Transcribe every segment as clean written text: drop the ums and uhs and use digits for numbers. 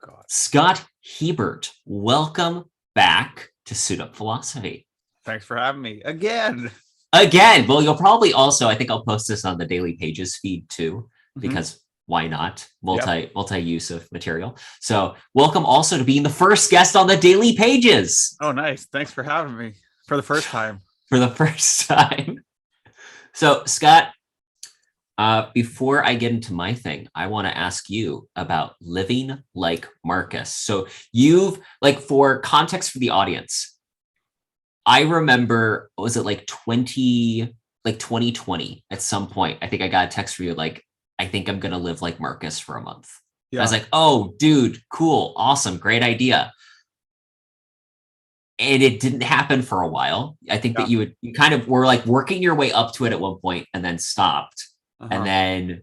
God. Scott Hebert, welcome back to Suit Up Philosophy. Thanks for having me again. Again, well, you'll probably also, I think I'll post this on the Daily Pages feed too, because why not? Multi use of material. So welcome also to being the first guest on the Daily Pages. Oh, nice. Thanks for having me for the first time. For the first time. So Scott, before I get into my thing, I want to ask you about living like Marcus. So you've, like, for context for the audience, I remember, was it like 2020 at some point? I think I got a text from you like, I think I'm going to live like Marcus for a month. Yeah. I was like, oh, dude, cool, awesome, great idea. And it didn't happen for a while. I think that you kind of were like working your way up to it at one point and then stopped. And then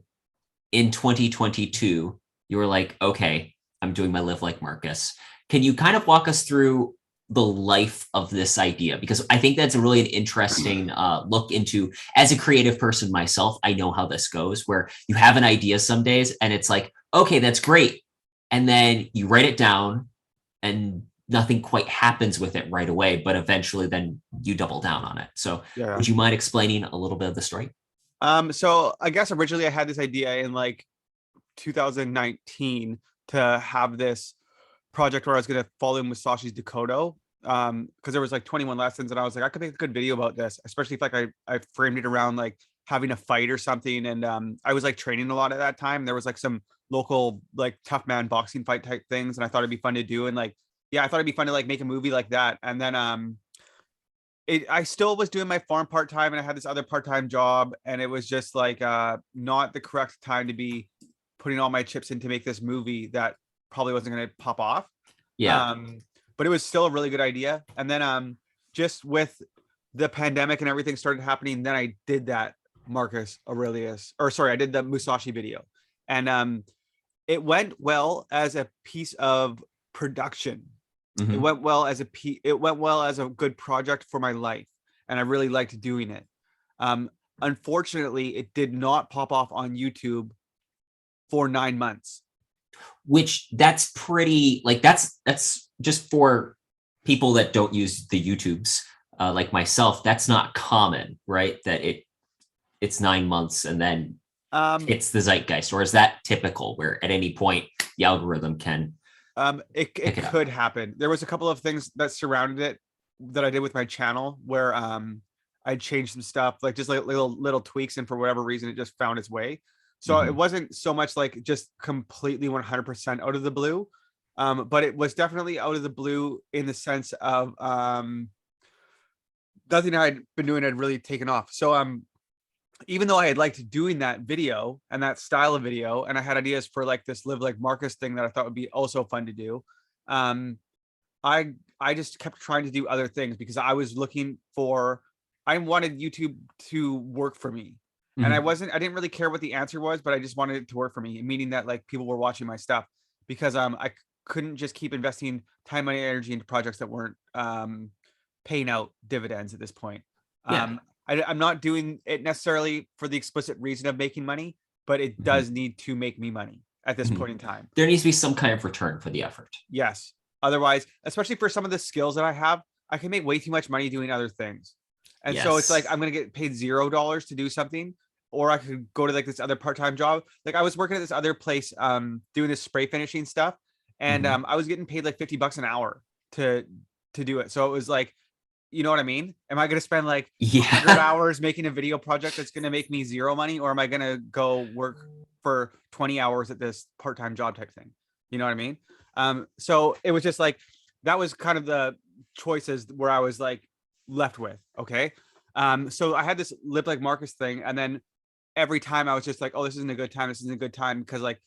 in 2022, you were like, okay, I'm doing my live like Marcus. Can you kind of walk us through the life of this idea? Because I think that's really an interesting look into, as a creative person myself, I know how this goes, where you have an idea some days and it's like, okay, that's great. And then you write it down and nothing quite happens with it right away, but eventually then you double down on it. So would you mind explaining a little bit of the story? So I guess originally I had this idea in like 2019 to have this project where I was going to follow Musashi's Dakota, because there was like 21 lessons, and I was like, I could make a good video about this, especially if like I framed it around like having a fight or something. And I was like training a lot at that time. There was like some local like tough man boxing fight type things, and I thought it'd be fun to do. And like, yeah, I thought it'd be fun to like make a movie like that. And then I still was doing my farm part-time, and I had this other part-time job, and it was just like not the correct time to be putting all my chips in to make this movie that probably wasn't going to pop off. But it was still a really good idea. And then just with the pandemic and everything started happening, then I did that Marcus Aurelius, or sorry, I did the Musashi video. And it went well as a piece of production. It went well as a good project for my life, and I really liked doing it. Unfortunately, it did not pop off on YouTube for 9 months. Which that's pretty, like, that's just for people that don't use the YouTubes, like myself, that's not common, right? That it's 9 months and then it's the zeitgeist, or is that typical where at any point the algorithm can it could happen. There was a couple of things that surrounded it that I did with my channel where I changed some stuff, like just like little tweaks, and for whatever reason it just found its way. So it wasn't so much like just completely 100% out of the blue, but it was definitely out of the blue in the sense of nothing I'd been doing had really taken off. So even though I had liked doing that video and that style of video, and I had ideas for like this live like Marcus thing that I thought would be also fun to do, I just kept trying to do other things because I was looking for, I wanted YouTube to work for me. And I didn't really care what the answer was, but I just wanted it to work for me, meaning that like people were watching my stuff, because I couldn't just keep investing time, money, energy into projects that weren't paying out dividends at this point. I'm not doing it necessarily for the explicit reason of making money, but it does need to make me money at this point in time. There needs to be some kind of return for the effort. Yes. Otherwise, especially for some of the skills that I have, I can make way too much money doing other things. And so it's like, I'm going to get paid $0 to do something, or I could go to like this other part-time job. Like I was working at this other place, doing this spray finishing stuff. And I was getting paid like $50 an hour to do it. So it was like, you know what I mean? Am I going to spend like 100 hours making a video project that's going to make me zero money? Or am I going to go work for 20 hours at this part-time job type thing? You know what I mean? So it was just like, that was kind of the choices where I was like left with. Okay. So I had this live like Marcus thing. And then every time I was just like, oh, this isn't a good time. This isn't a good time. Because like,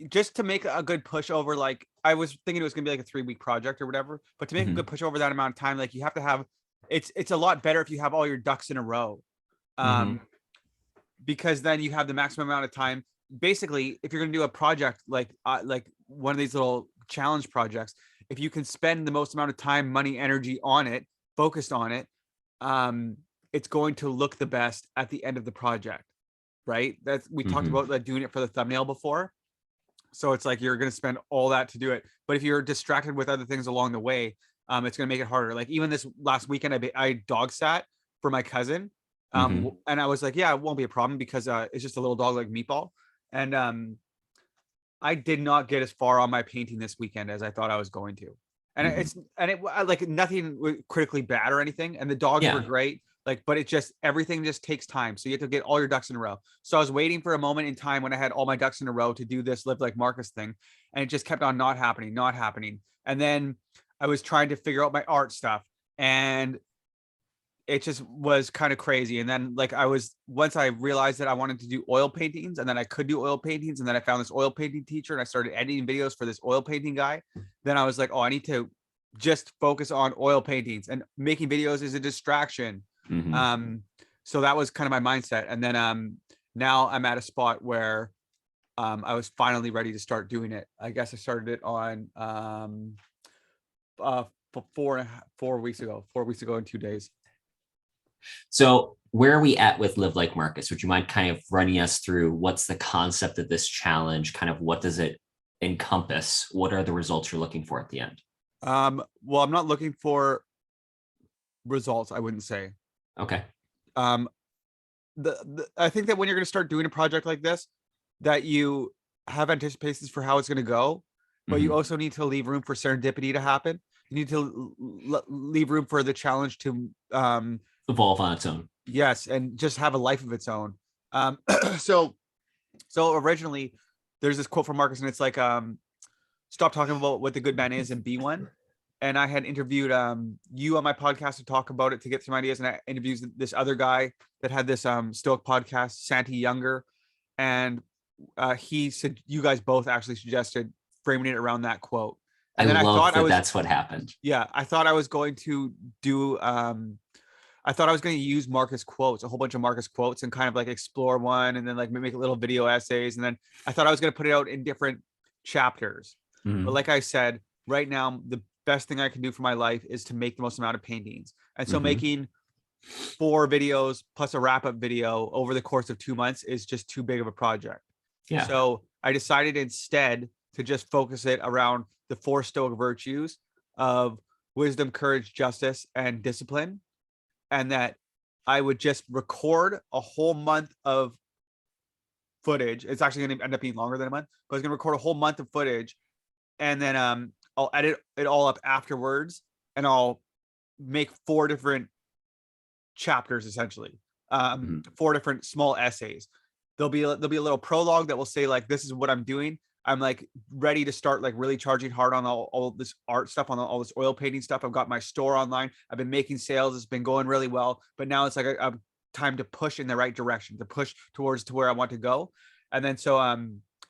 just to make a good push over, like I was thinking it was gonna be like a 3-week project or whatever, but to make a good push over that amount of time, like you have to have, it's a lot better if you have all your ducks in a row, because then you have the maximum amount of time. Basically, if you're gonna do a project like one of these little challenge projects, if you can spend the most amount of time, money, energy on it, focused on it, it's going to look the best at the end of the project, right? We talked about like doing it for the thumbnail before. So it's like you're going to spend all that to do it. But if you're distracted with other things along the way, it's going to make it harder. Like even this last weekend, I dog sat for my cousin. And I was like, yeah, it won't be a problem because it's just a little dog like Meatball. And I did not get as far on my painting this weekend as I thought I was going to. And it like nothing critically bad or anything. And the dogs were Yeah. great. Like, but everything just takes time. So you have to get all your ducks in a row. So I was waiting for a moment in time when I had all my ducks in a row to do this Live Like Marcus thing. And it just kept on not happening, not happening. And then I was trying to figure out my art stuff. And it just was kind of crazy. And then like once I realized that I wanted to do oil paintings and then I could do oil paintings. And then I found this oil painting teacher and I started editing videos for this oil painting guy. Then I was like, oh, I need to just focus on oil paintings, and making videos is a distraction. So that was kind of my mindset. And then now I'm at a spot where I was finally ready to start doing it. I guess I started it on 4 weeks ago in 2 days. So where are we at with Live Like Marcus? Would you mind kind of running us through what's the concept of this challenge? Kind of what does it encompass? What are the results you're looking for at the end? Well, I'm not looking for results, I wouldn't say. Okay. I think that when you're going to start doing a project like this, that you have anticipations for how it's going to go, but you also need to leave room for serendipity to happen. You need to leave room for the challenge to evolve on its own. Yes, and just have a life of its own. So originally there's this quote from Marcus, and it's like, stop talking about what the good man is and be one. And I had interviewed you on my podcast to talk about it, to get some ideas. And I interviewed this other guy that had this Stoic podcast, Santi Younger. And he said, you guys both actually suggested framing it around that quote. And then I thought that's what happened. Yeah, I thought I was going to do I thought I was going to use Marcus quotes, a whole bunch of Marcus quotes, and kind of like explore one, and then like make little video essays. And then I thought I was going to put it out in different chapters. But like I said, right now, the best thing I can do for my life is to make the most amount of paintings. And so making 4 videos plus a wrap-up video over the course of 2 months is just too big of a project. Yeah. So I decided instead to just focus it around the 4 Stoic virtues of wisdom, courage, justice, and discipline. And that I would just record a whole month of footage. It's actually going to end up being longer than a month, but I was going to record a whole month of footage. And then I'll edit it all up afterwards, and I'll make 4 different chapters, essentially, 4 different small essays. There'll be a little prologue that will say like, this is what I'm doing. I'm like ready to start like really charging hard on all this art stuff, on all this oil painting stuff. I've got my store online. I've been making sales. It's been going really well, but now it's like a time to push in the right direction, to push towards to where I want to go. And then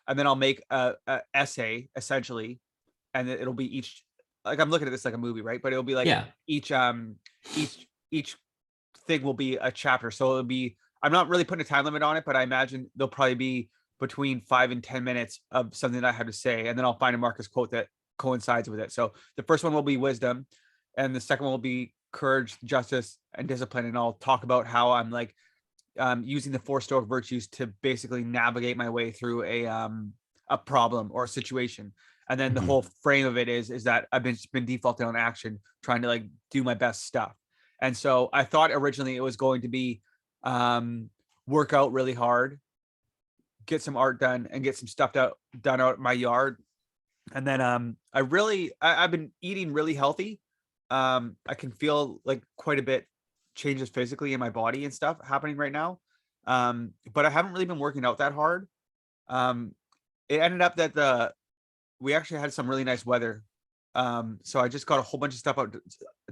and then I'll make a essay, essentially, and it'll be each, like, I'm looking at this like a movie, right? But it'll be like each thing will be a chapter. So it'll be, I'm not really putting a time limit on it, but I imagine there'll probably be between 5 and 10 minutes of something that I have to say. And then I'll find a Marcus quote that coincides with it. So the first one will be wisdom, and the second one will be courage, justice, and discipline. And I'll talk about how I'm like using the 4 Stoic virtues to basically navigate my way through a problem or a situation. And then the whole frame of it is that I've been defaulting on action, trying to like do my best stuff. And so I thought originally it was going to be work out really hard, get some art done, and get some stuff done out in my yard. And then I've been eating really healthy. I can feel like quite a bit changes physically in my body and stuff happening right now. But I haven't really been working out that hard. It ended up that we actually had some really nice weather. So I just got a whole bunch of stuff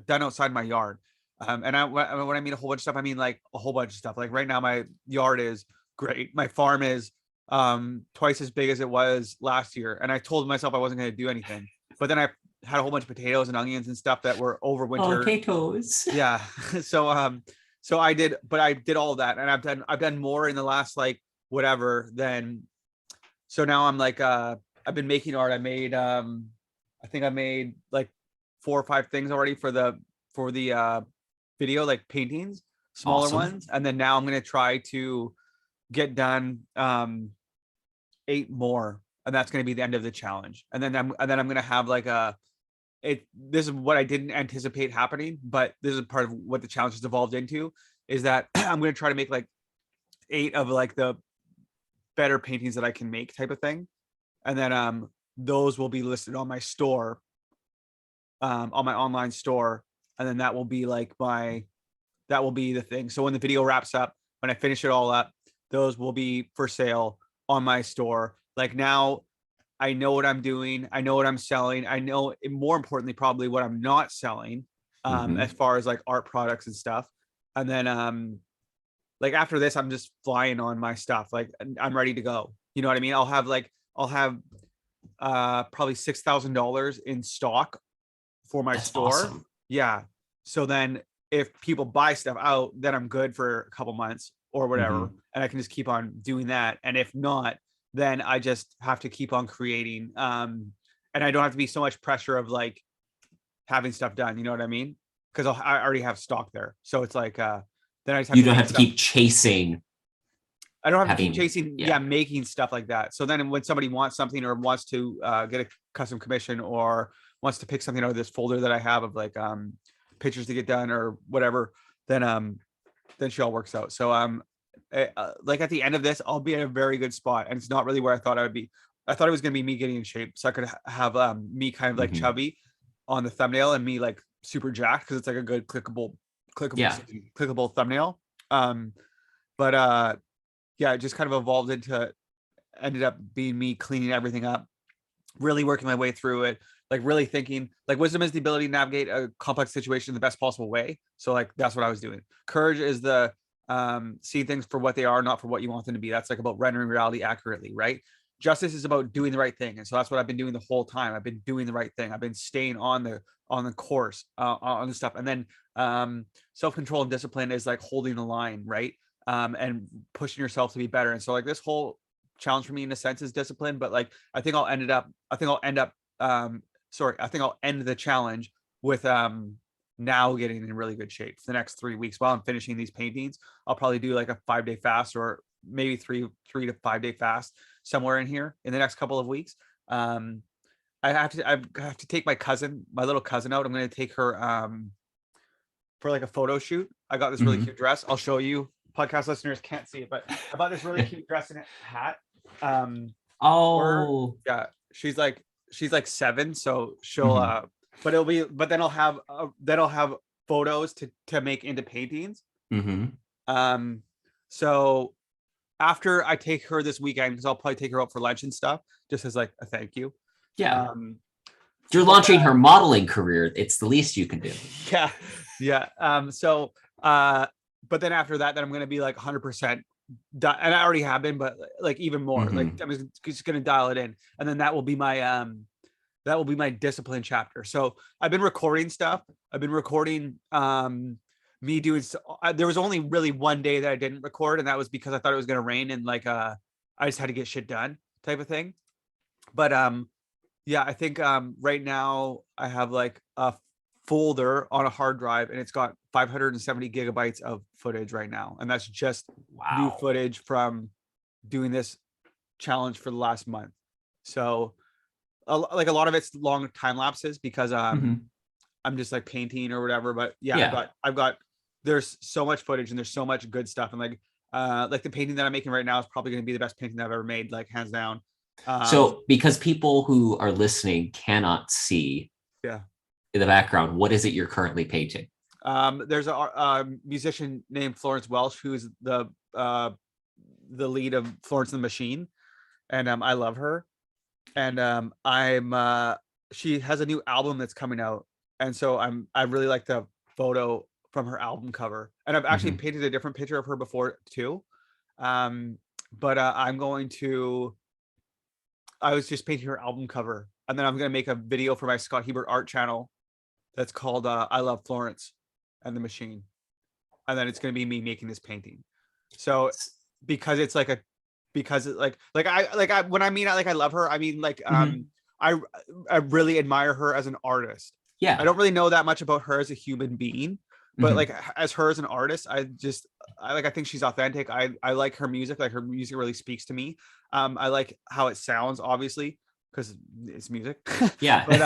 done outside my yard. And when I mean a whole bunch of stuff, I mean like a whole bunch of stuff. Like right now, my yard is great. My farm is twice as big as it was last year. And I told myself I wasn't going to do anything, but then I had a whole bunch of potatoes and onions and stuff that were over winter. Potatoes. Yeah. So I did all of that, and I've done more in the last like whatever than. So now I'm like, I've been making art. I made, I think I made like 4 or 5 things already for the video, like paintings, smaller ones. And then now I'm going to try to get done 8 more. and that's going to be the end of the challenge. And then I'm going to have like this is what I didn't anticipate happening, but this is part of what the challenge has evolved into, is that I'm going to try to make like 8 of like the better paintings that I can make type of thing. And then those will be listed on my store, on my online store. And then that will be like that will be the thing. So when the video wraps up, when I finish it all up, those will be for sale on my store. Like now I know what I'm doing. I know what I'm selling. I know, more importantly, probably what I'm not selling, as far as like art products and stuff. And then like after this, I'm just flying on my stuff. Like I'm ready to go. You know what I mean? I'll have probably $6,000 in stock for my store. Awesome. Yeah. So then if people buy stuff out, then I'm good for a couple months or whatever. And I can just keep on doing that. And if not, then I just have to keep on creating. And I don't have to be so much pressure of like having stuff done. You know what I mean? Because I already have stock there. So it's like, then I just have You to don't make have to stuff. keep chasing. I don't have to having- keep chasing, yeah. making stuff like that. So then when somebody wants something or wants to get a custom commission or wants to pick something out of this folder that I have of like pictures to get done or whatever, then she all works out. So like at the end of this, I'll be in a very good spot, and it's not really where I thought I would be. I thought it was going to be me getting in shape, so I could have me kind of like chubby on the thumbnail and me like super jacked, because it's like a good clickable thumbnail. But yeah, it just kind of evolved into, ended up being me cleaning everything up, really working my way through it, like really thinking. Like wisdom is the ability to navigate a complex situation in the best possible way. So like that's what I was doing. Courage is the see things for what they are, not for what you want them to be. That's like about rendering reality accurately, right? Justice is about doing the right thing, and so that's what I've been doing the whole time. I've been doing the right thing. I've been staying on the course, on the stuff. And then self-control and discipline is like holding the line, right? And pushing yourself to be better. And so like this whole challenge for me in a sense is discipline, but like I think I'll end the challenge with now getting in really good shape for the next 3 weeks while I'm finishing these paintings. I'll probably do like a 5-day fast, or maybe 3 to 5 day fast somewhere in here in the next couple of weeks. I have to take my little cousin out. I'm going to take her for like a photo shoot. I got this really cute dress. I'll show you. Podcast listeners can't see it, but I bought this really cute dress and hat. Yeah, she's like 7, so she'll but then I'll have photos to make into paintings. So after I take her this weekend, because I'll probably take her out for lunch and stuff, just as like a thank you. Yeah. You're launching her modeling career. It's the least you can do. Yeah. But then after that, then I'm going to be like 100% done. And I already have been, but like even more, like I'm just going to dial it in. And then that will be my discipline chapter. So I've been recording stuff. I've been recording me doing, there was only really one day that I didn't record, and that was because I thought it was going to rain, and like I just had to get shit done type of thing. But yeah, I think right now I have like a folder on a hard drive, and it's got 570 gigabytes of footage right now, and that's just new footage from doing this challenge for the last month. So like a lot of it's long time lapses because I'm just like painting or whatever. But yeah. I've got there's so much footage and there's so much good stuff, and like the painting that I'm making right now is probably going to be the best painting that I've ever made, like hands down. So because people who are listening cannot see in the background, what is it you're currently painting? There's a musician named Florence Welsh, who's the lead of Florence and the Machine, and I love her. And she has a new album that's coming out, and so I really like the photo from her album cover, and I've actually painted a different picture of her before too. But I was just painting her album cover, and then I'm going to make a video for my Scott Hebert art channel that's called I Love Florence and the Machine. And then it's going to be me making this painting. So because it's like when I mean like I love her, I mean like I really admire her as an artist. Yeah. I don't really know that much about her as a human being, but like as her as an artist, I think she's authentic. I like her music. Like her music really speaks to me. I like how it sounds, obviously, because it's music. Yeah. But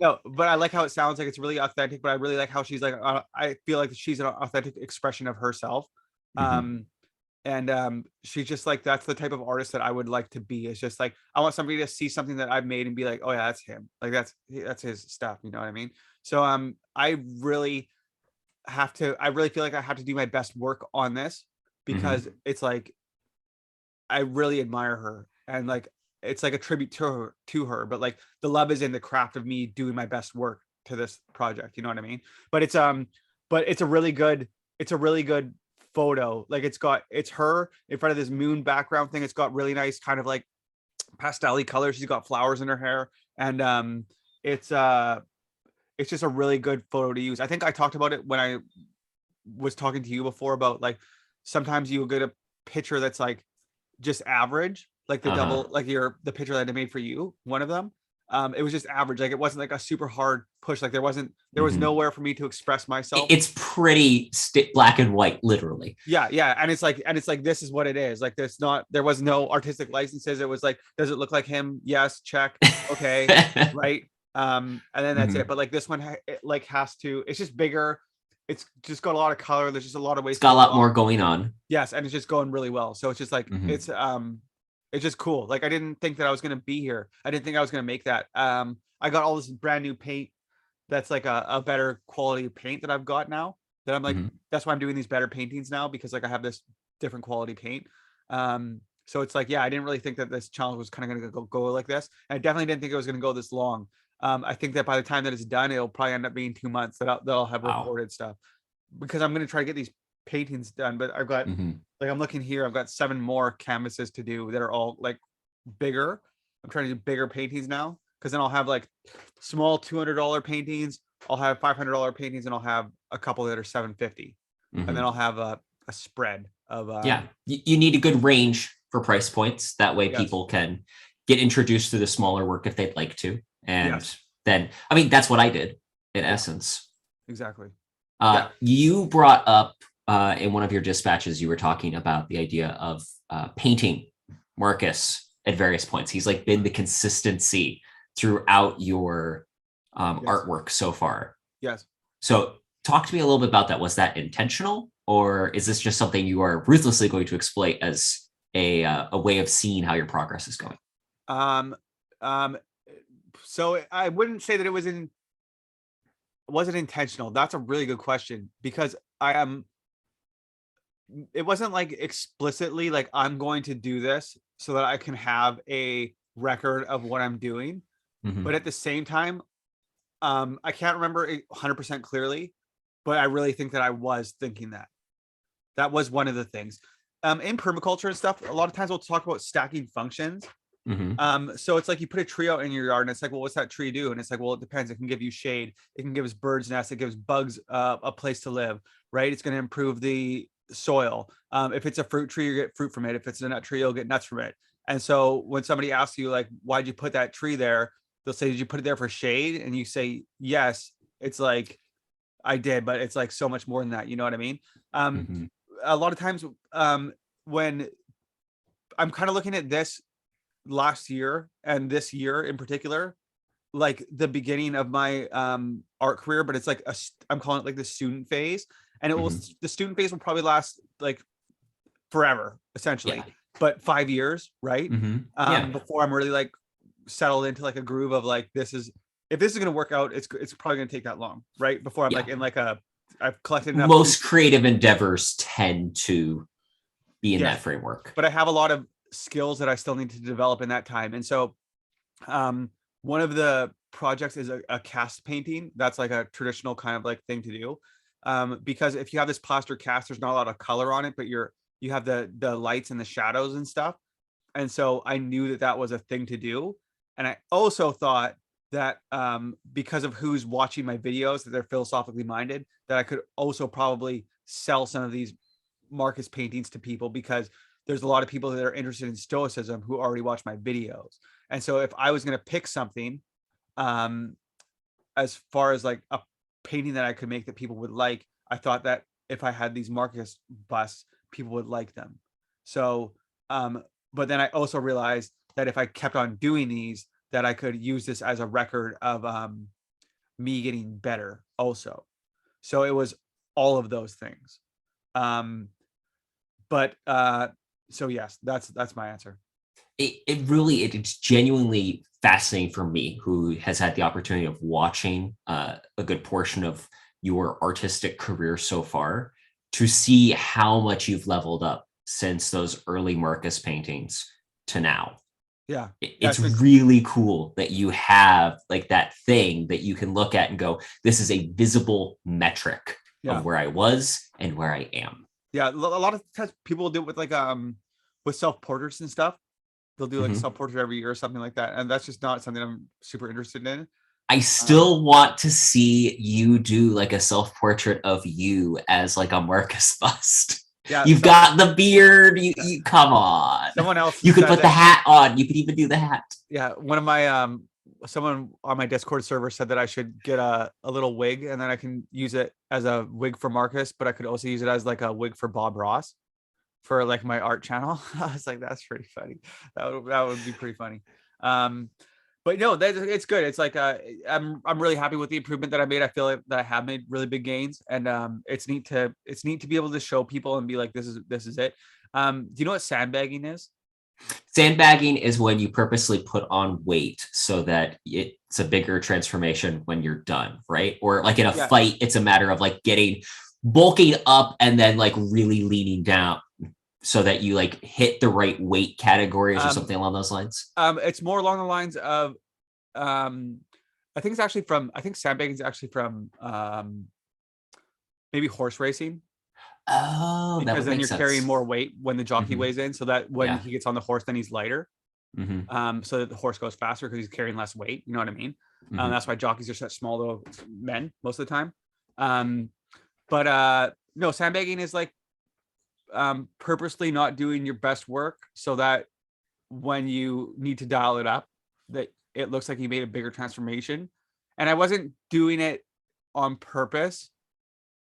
no, but I like how it sounds. Like it's really authentic. But I really like how she's like. I feel like she's an authentic expression of herself. Mhm. Um, and she's just like that's the type of artist that I would like to be. It's just like I want somebody to see something that I've made and be like, oh yeah, that's him. Like that's his stuff. You know what I mean? So I really feel like I have to do my best work on this because Mhm. it's like I really admire her and like it's like a tribute to her, but like the love is in the craft of me doing my best work to this project. You know what I mean? But it's a really good photo. Like it's her in front of this moon background thing. It's got really nice kind of like pastel colors. She's got flowers in her hair. And it's uh it's just a really good photo to use. I think I talked about it when I was talking to you before about like sometimes you'll get a picture that's like just average, like the Uh-huh. double, like the picture that I made for you, one of them. It was just average. Like it wasn't like a super hard push. Like there was Mhm. nowhere for me to express myself. It's pretty black and white, literally. Yeah, yeah. And it's like this is what it is. Like there was no artistic licenses. It was like, does it look like him? Yes, check. Okay, right. And then that's it. Mhm. But like this one it like has to, it's just bigger. It's just got a lot of color. There's just a lot of It's ways to got a pull it lot off. more going on. Yes, and it's just going really well. So it's just like Mhm. it's just cool. Like I didn't think that I was gonna be here. I didn't think I was gonna make that. I got all this brand new paint that's like a better quality paint that I've got now. That I'm like, Mhm. that's why I'm doing these better paintings now because like I have this different quality paint. So it's like, yeah, I didn't really think that this challenge was kind of gonna go like this. And I definitely didn't think it was gonna go this long. I think that by the time that it's done, it'll probably end up being 2 months that I'll have Wow. recorded stuff because I'm gonna try to get these paintings done. But I've got Mhm. like I'm looking here, I've got 7 more canvases to do that are all like bigger. I'm trying to do bigger paintings now because then I'll have like small $200 paintings. I'll have $500 paintings, and I'll have a couple that are 750, and then Mhm. I'll have a spread of Yeah. You need a good range for price points. That way yes, people can get introduced to the smaller work if they'd like to. And yes, then, I mean, that's what I did in yeah, essence. exactly, yeah, You brought up in one of your dispatches, you were talking about the idea of painting Marcus at various points. He's like been the consistency throughout your yes, artwork so far. yes. So, talk to me a little bit about that. Was that intentional, or is this just something you are ruthlessly going to exploit as a way of seeing how your progress is going? Um, um, so I wouldn't say that it was it intentional. That's a really good question because I am it wasn't like explicitly like I'm going to do this so that I can have a record of what I'm doing. But Hmm. at the same time, I can't remember it 100% clearly, but I really think that I was thinking that. That was one of the things. In permaculture and stuff, a lot of times we'll talk about stacking functions. Hmm. So it's like you put a tree out in your yard and it's like, well, what's that tree do? And it's like, well, it depends. It can give you shade. It can give us birds nests. It gives bugs a place to live, right? It's going to improve the soil. If it's a fruit tree, you get fruit from it. If it's a nut tree, you'll get nuts from it. And so when somebody asks you like, why'd you put that tree there? They'll say, did you put it there for shade? And you say, yes. It's like, I did, but it's like so much more than that. You know what I mean? Um, Hmm. a lot of times when I'm kind of looking at this last year and this year in particular like the beginning of my art career, but it's like I'm calling it like the student phase, and Hmm. the student phase will probably last like forever Yeah. essentially, but 5 years, right? Hmm. Yeah. Before I'm really like settled into like a groove of like if this is going to work out, it's probably going to take that long, right? Before I'm Yeah. like in like I've collected enough Most pieces. creative endeavors tend to be in that Yes, framework. but I have a lot of skills that I still need to develop in that time, and so one of the projects is a cast painting. That's like a traditional kind of like thing to do. Because if you have this plaster cast, there's not a lot of color on it, but you have the lights and the shadows and stuff. And so I knew that that was a thing to do. And I also thought that because of who's watching my videos, that they're philosophically minded, that I could also probably sell some of these Marcus paintings to people because there's a lot of people that are interested in Stoicism who already watch my videos. And so if I was going to pick something, um, as far as like a painting that I could make that people would like, I thought that if I had these Marcus busts, people would like them. So, but then I also realized that if I kept on doing these, that I could use this as a record of me getting better also. So it was all of those things. But so yes, that's my answer. It's genuinely fascinating for me, who has had the opportunity of watching a good portion of your artistic career so far, to see how much you've leveled up since those early Marcus paintings to now. Yeah. It's really cool that you have like that thing that you can look at and go, this is a visible metric of where I was and where I am. Yeah, a lot of times people do it with like with self-portraits and stuff. They'll do like a self-portrait every year or something like that. And that's just not something I'm super interested in. I still want to see you do like a self-portrait of you as like a Marcus bust. Yeah, you've got the beard. You come on. Someone else. You could put the hat on. You could even do the hat. Yeah, one of my someone on my Discord server said that I should get a little wig, and then I can use it as a wig for Marcus, but I could also use it as like a wig for Bob Ross for like my art channel. I was like, that's pretty funny. That would be pretty funny. But no, it's good. It's like I'm really happy with the improvement that I made. I feel like that I have made really big gains, and it's neat to be able to show people and be like, this is it. Do you know what sandbagging is? Sandbagging is when you purposely put on weight so that it's a bigger transformation when you're done, right? Or like in a fight, it's a matter of like bulking up and then like really leaning down so that you like hit the right weight categories or something along those lines. It's more along the lines of, I think sandbagging is actually from maybe horse racing. Oh, because then you're carrying more weight when the jockey weighs in, so that when he gets on the horse, then he's lighter. So that the horse goes faster because he's carrying less weight. You know what I mean? That's why jockeys are such small little men most of the time. But no, sandbagging is like purposely not doing your best work so that when you need to dial it up, that it looks like you made a bigger transformation. And I wasn't doing it on purpose,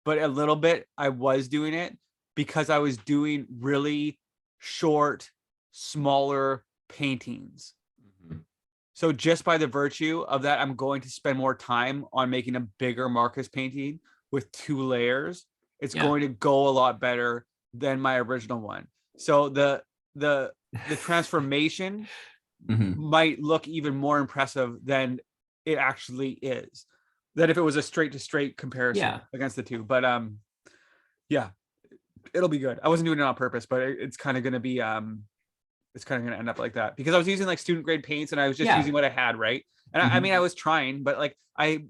but a little bit I was doing it because I was doing really short, smaller paintings. So just by the virtue of that, I'm going to spend more time on making a bigger Marcus painting with 2 layers. It's going to go a lot better than my original one. So the transformation might look even more impressive than it actually is. That if it was a straight to straight comparison against the two. But it'll be good. I wasn't doing it on purpose, but it's kind of going to be it's kind of going to end up like that because I was using like student grade paints and I was just using what I had, right? And I mean I was trying, but like I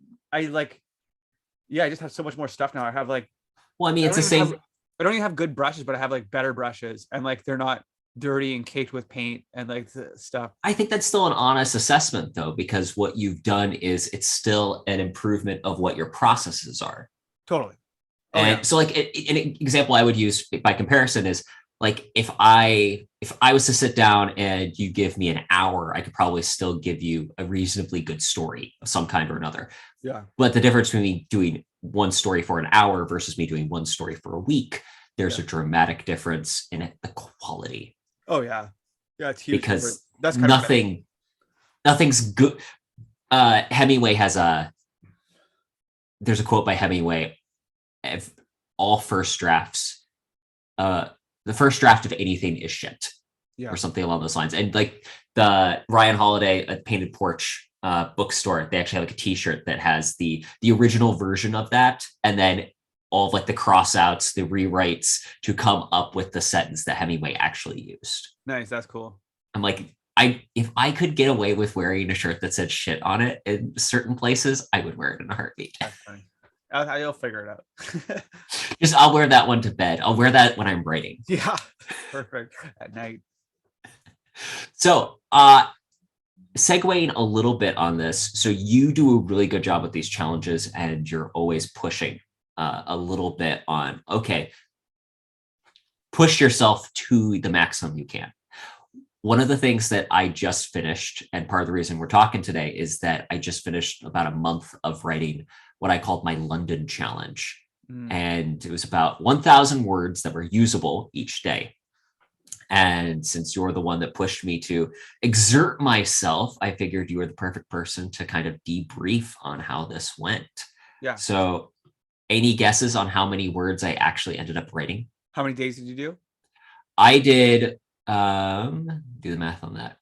just have so much more stuff now. I have like, well, I mean, it's the same. I don't even have good brushes, but I have like better brushes and like they're not dirty and caked with paint and like the stuff. I think that's still an honest assessment though, because what you've done is it's still an improvement of what your processes are. Totally. And so like an example I would use by comparison is like, if I was to sit down and you give me an hour, I could probably still give you a reasonably good story of some kind or another. Yeah. But the difference between me doing one story for an hour versus me doing one story for a week, there's a dramatic difference in the quality. Oh yeah. Yeah, it's huge. Because that's nothing's good. Hemingway has there's a quote by Hemingway, all first drafts, the first draft of anything is shit, or something along those lines. And like the Ryan Holiday Painted Porch bookstore, they actually have like a t-shirt that has the original version of that, and then all of like the crossouts, the rewrites to come up with the sentence that Hemingway actually used. Nice, that's cool. I'm like, if I could get away with wearing a shirt that said shit on it in certain places, I would wear it in a heartbeat. That's funny. You'll figure it out. I'll wear that one to bed. I'll wear that when I'm writing. Yeah, perfect. At night. So, segueing a little bit on this. So you do a really good job with these challenges and you're always pushing a little bit on, okay, push yourself to the maximum you can. One of the things that I just finished, and part of the reason we're talking today, is that I just finished about a month of writing what I called my London challenge. And it was about 1,000 words that were usable each day. And since you're the one that pushed me to exert myself, I figured you were the perfect person to kind of debrief on how this went. Yeah. So, any guesses on how many words I actually ended up writing? How many days did you do? I did do the math on that.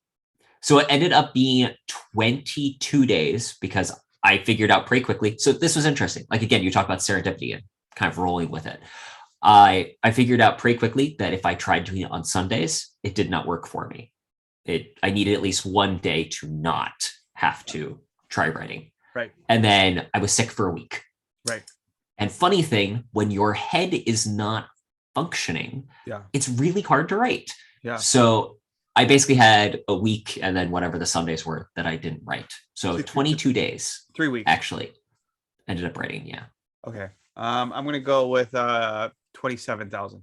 So it ended up being 22 days because I figured out pretty quickly. So this was interesting. Like, again, you talk about serendipity and kind of rolling with it. I figured out pretty quickly that if I tried doing it on Sundays, it did not work for me. I needed at least one day to not have to try writing. Right. And then I was sick for a week. Right. And funny thing, when your head is not functioning, it's really hard to write. Yeah. So I basically had a week and then whatever the Sundays were that I didn't write. So 22 days. 3 weeks. Actually ended up writing. Yeah. Okay. I'm going to go with 27,000.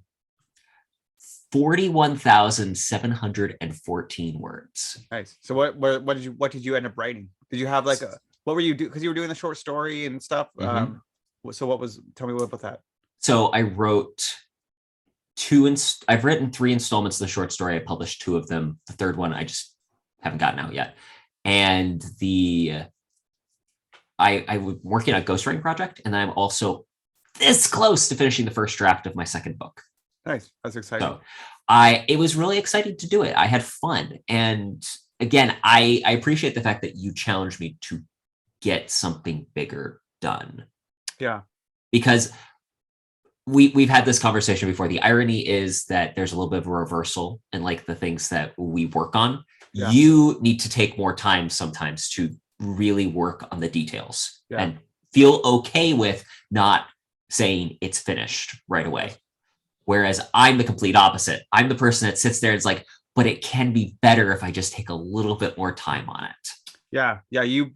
41,714 words. Nice. So what did you end up writing? Did you have like what were you do? Because you were doing the short story and stuff. Mm-hmm. So tell me about that. So I wrote I've written 3 installments of the short story. I published 2 of them. The third one I just haven't gotten out yet. And I was working on a ghostwriting project, and I'm also this close to finishing the first draft of my second book. Nice. That's exciting. So it was really exciting to do it. I had fun. And again, I appreciate the fact that you challenged me to get something bigger done. Yeah. Because we've had this conversation before. The irony is that there's a little bit of a reversal in like the things that we work on. Yeah. You need to take more time sometimes to really work on the details and feel okay with not saying it's finished right away. Whereas I'm the complete opposite. I'm the person that sits there and is like, but it can be better if I just take a little bit more time on it. Yeah. Yeah. You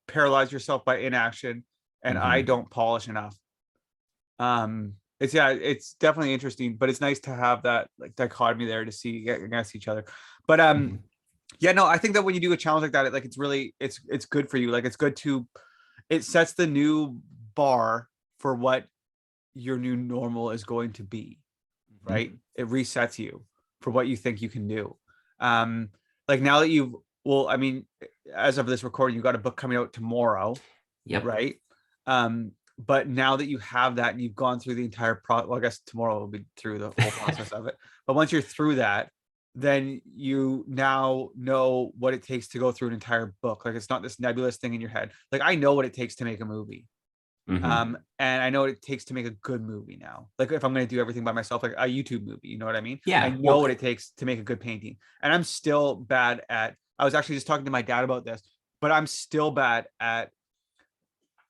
paralyze yourself by inaction, and I don't polish enough. It's definitely interesting, but it's nice to have that like dichotomy there to see against each other. But yeah, no, I think that when you do a challenge like that, it's good for you. Like it sets the new bar for what your new normal is going to be, right? It resets you for what you think you can do. Like now that I mean, as of this recording, you got a book coming out tomorrow. Yep. Right. But now that you have that and you've gone through the entire process, well, I guess tomorrow will be through the whole process of it. But once you're through that, then you now know what it takes to go through an entire book. Like it's not this nebulous thing in your head. Like I know what it takes to make a movie. And I know what it takes to make a good movie now. Like if I'm going to do everything by myself, like a YouTube movie, you know what I mean? Yeah. I know what it takes to make a good painting. And I'm still bad at, I was actually just talking to my dad about this, but I'm still bad at,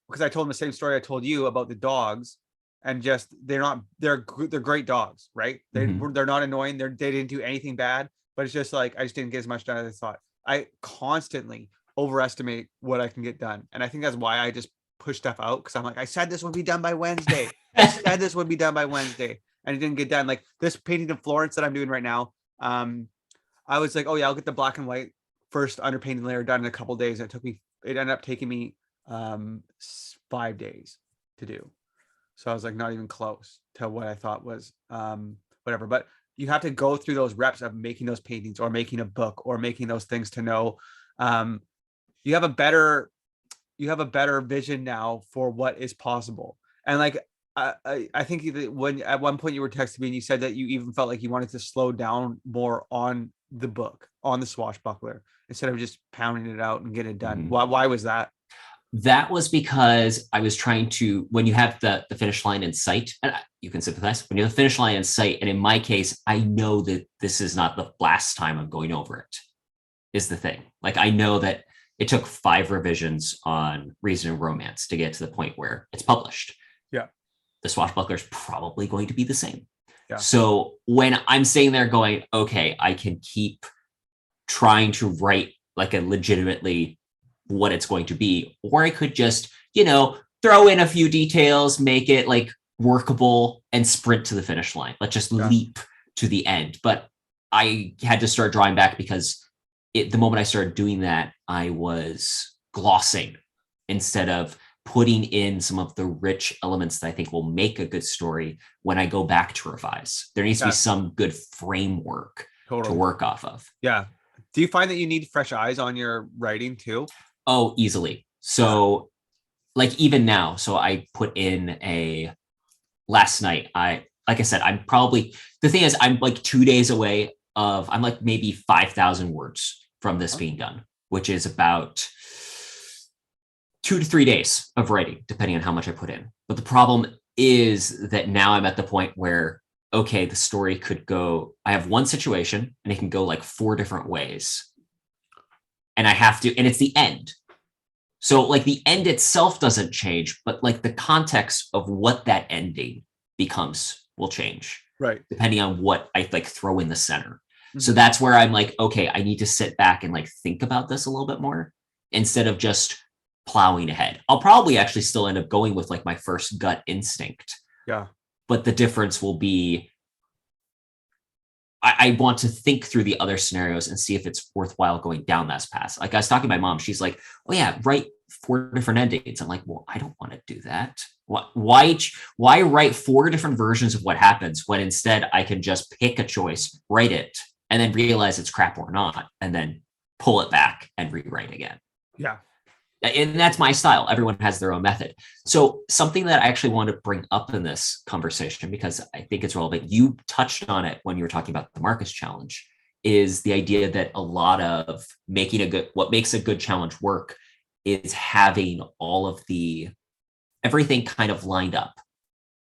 because I told him the same story I told you about the dogs, and just they're great dogs, right? They're not annoying. They didn't do anything bad, but it's just like I just didn't get as much done as I thought. I constantly overestimate what I can get done, and I think that's why I just push stuff out, because I'm like, I said this would be done by Wednesday. I said this would be done by Wednesday, and it didn't get done. Like this painting of Florence that I'm doing right now, I was like, oh yeah, I'll get the black and white first underpainted layer done in a couple of days. And it ended up taking me 5 days to do. So I was like not even close to what I thought was whatever. But you have to go through those reps of making those paintings or making a book or making those things to know you have a better vision now for what is possible. And like I think that when at one point you were texting me and you said that you even felt like you wanted to slow down more on the book, on the Swashbuckler, instead of just pounding it out and getting it done. Why was that? That was because I was trying to, when you have the finish line in sight, and you can sympathize, when you have the finish line in sight, and in my case, I know that this is not the last time I'm going over it, is the thing. Like, I know that it took 5 revisions on Reason and Romance to get to the point where it's published. Yeah. The Swashbuckler is probably going to be the same. Yeah. So when I'm sitting there going, okay, I can keep trying to write like a legitimately what it's going to be, or I could just, throw in a few details, make it like workable and sprint to the finish line. Let's just leap to the end. But I had to start drawing back because the moment I started doing that, I was glossing instead of putting in some of the rich elements that I think will make a good story when I go back to revise. There needs to be some good framework to work off of. Yeah. Do you find that you need fresh eyes on your writing too? Oh, easily. So like even now, so I put in last night, like I said, the thing is I'm like 2 days away I'm like maybe 5,000 words from this being done, which is about 2 to 3 days of writing, depending on how much I put in. But the problem is that now I'm at the point where, okay, the story could go, I have one situation and it can go like 4 different ways. And and it's the end. So like the end itself doesn't change, but like the context of what that ending becomes will change. Right. Depending on what I like throw in the center. Mm-hmm. So that's where I'm like, okay, I need to sit back and like think about this a little bit more instead of just plowing ahead. I'll probably actually still end up going with like my first gut instinct. Yeah. But the difference will be I want to think through the other scenarios and see if it's worthwhile going down that path. Like I was talking to my mom, she's like, oh yeah, write 4 different endings. I'm like, well, I don't want to do that. Why write 4 different versions of what happens when instead I can just pick a choice, write it, and then realize it's crap or not, and then pull it back and rewrite again. Yeah. And that's my style. Everyone has their own method. So something that I actually want to bring up in this conversation, because I think it's relevant, you touched on it when you were talking about the Marcus challenge, is the idea that a lot of what makes a good challenge work is having all of everything kind of lined up.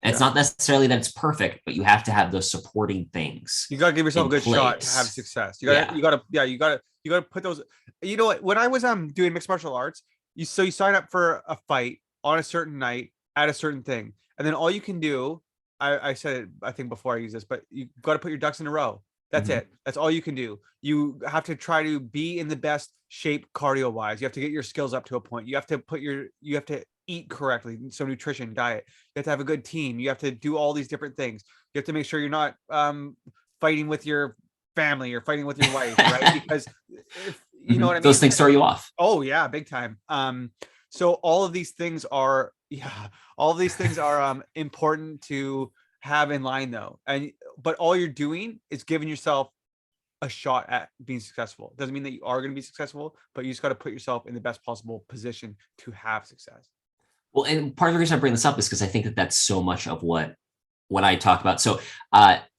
And it's not necessarily that it's perfect, but you have to have those supporting things. You gotta give yourself a good shot to have success. You gotta put those. You know what? When I was doing mixed martial arts, you sign up for a fight on a certain night at a certain thing, and then all you can do. I said it, I think before I use this, but you got to put your ducks in a row. That's it. That's all you can do. You have to try to be in the best shape cardio wise. You have to get your skills up to a point. You have to eat correctly. So nutrition, diet. You have to have a good team. You have to do all these different things. You have to make sure you're not fighting with your family or fighting with your wife, right? Because you know what I mean? Those things throw you off. Oh yeah, big time. So all of these things are important to have in line though. But all you're doing is giving yourself a shot at being successful. Doesn't mean that you are going to be successful, but you just got to put yourself in the best possible position to have success. Well, and part of the reason I bring this up is because I think that that's so much of what I talk about. So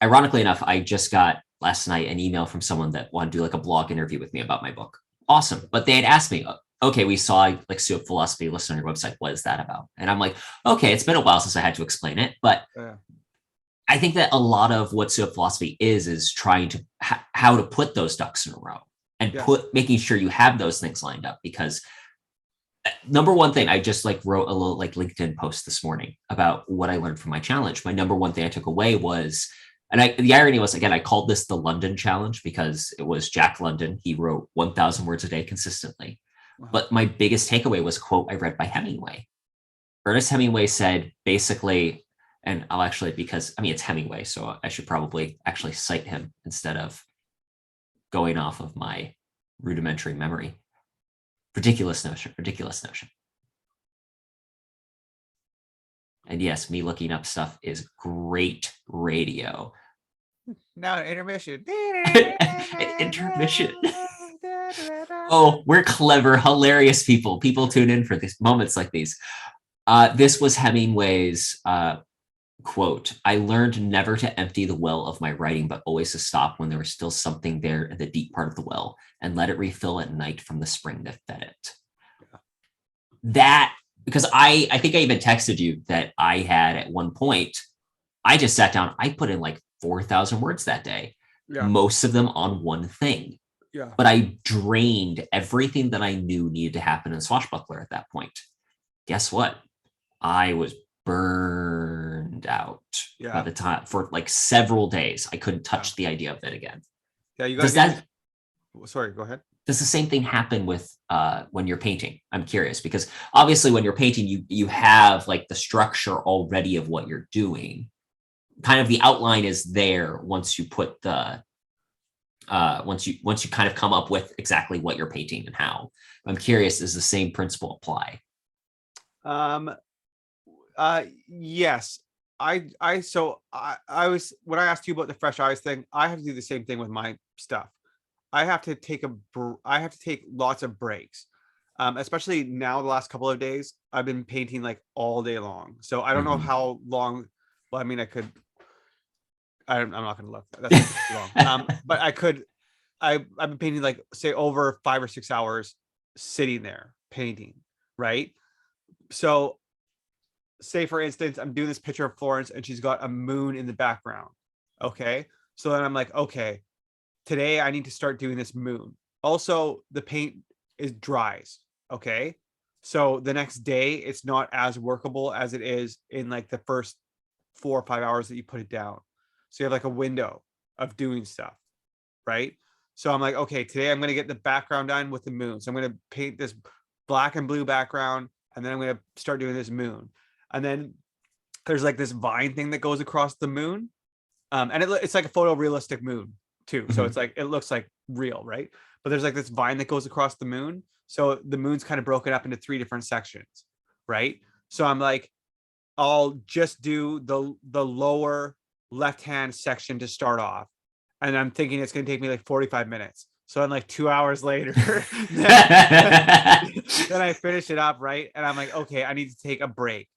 ironically enough, I just got last night an email from someone that wanted to do like a blog interview with me about my book. Awesome. But they had asked me, okay, we saw like Stoic philosophy listed on your website. What is that about? And I'm like, okay, it's been a while since I had to explain it. But I think that a lot of what Stoic philosophy is trying to how to put those ducks in a row and making sure you have those things lined up. Because number one thing, I just like wrote a little like LinkedIn post this morning about what I learned from my challenge. My number one thing I took away was, the irony was, again, I called this the London challenge because it was Jack London. He wrote 1,000 words a day consistently. Wow. But my biggest takeaway was a quote I read by Hemingway. Ernest Hemingway said basically, and I'll actually, because I mean, it's Hemingway, so I should probably actually cite him instead of going off of my rudimentary memory. Ridiculous notion. And yes, me looking up stuff is great radio. Now intermission. Intermission. Oh, we're clever, hilarious people. People tune in for these moments like these. This was Hemingway's quote. I learned never to empty the well of my writing, but always to stop when there was still something there in the deep part of the well and let it refill at night from the spring that fed it. That, because I think I even texted you that I had at one point, I just sat down, I put in like 4,000 words that day, most of them on one thing. Yeah. But I drained everything that I knew needed to happen in Swashbuckler at that point. Guess what? I was burned out by the time for like several days. I couldn't touch the idea of it again. Yeah, you guys. Sorry, go ahead. Does the same thing happen with when you're painting? I'm curious because obviously when you're painting, you have like the structure already of what you're doing. Kind of the outline is there once you put the once you kind of come up with exactly what you're painting and how. I'm curious, does the same principle apply? Um, yes. I was, when I asked you about the fresh eyes thing, I have to do the same thing with my stuff. I have to take lots of breaks. Especially now the last couple of days, I've been painting like all day long. So I don't know Mhm. how long. Well, I mean, I'm not going to look. That's gonna take too long. But I could. I've been painting like say over 5 or 6 hours sitting there painting, right? So say for instance, I'm doing this picture of Florence and she's got a moon in the background. Okay. So then I'm like, okay, today I need to start doing this moon. Also, the paint is dries. Okay. So the next day it's not as workable as it is in like the first 4 or 5 hours that you put it down. So you have like a window of doing stuff, right? So I'm like, okay, today I'm going to get the background done with the moon. So I'm going to paint this black and blue background, and then I'm going to start doing this moon. And then there's like this vine thing that goes across the moon. And it's like a photorealistic moon too. So it's Mhm. like, it looks like real, right? But there's like this vine that goes across the moon. So the moon's kind of broken up into 3 different sections, right? So I'm like, I'll just do the lower left hand section to start off, and I'm thinking it's going to take me like 45 minutes. So I'm like 2 hours later, then, then I finish it up, right? And I'm like, okay, I need to take a break,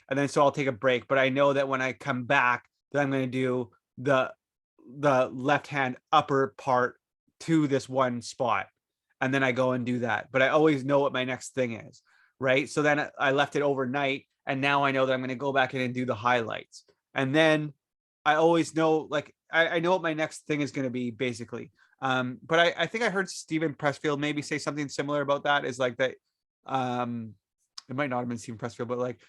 and then so I'll take a break. But I know that when I come back, that I'm going to do the left hand upper part to this one spot, and then I go and do that. But I always know what my next thing is, right? So then I left it overnight, and now I know that I'm going to go back in and do the highlights. And then I always know, like, I know what my next thing is going to be basically. But I think I heard Stephen Pressfield maybe say something similar about that, is like that. Um, it might not have been Stephen Pressfield, but like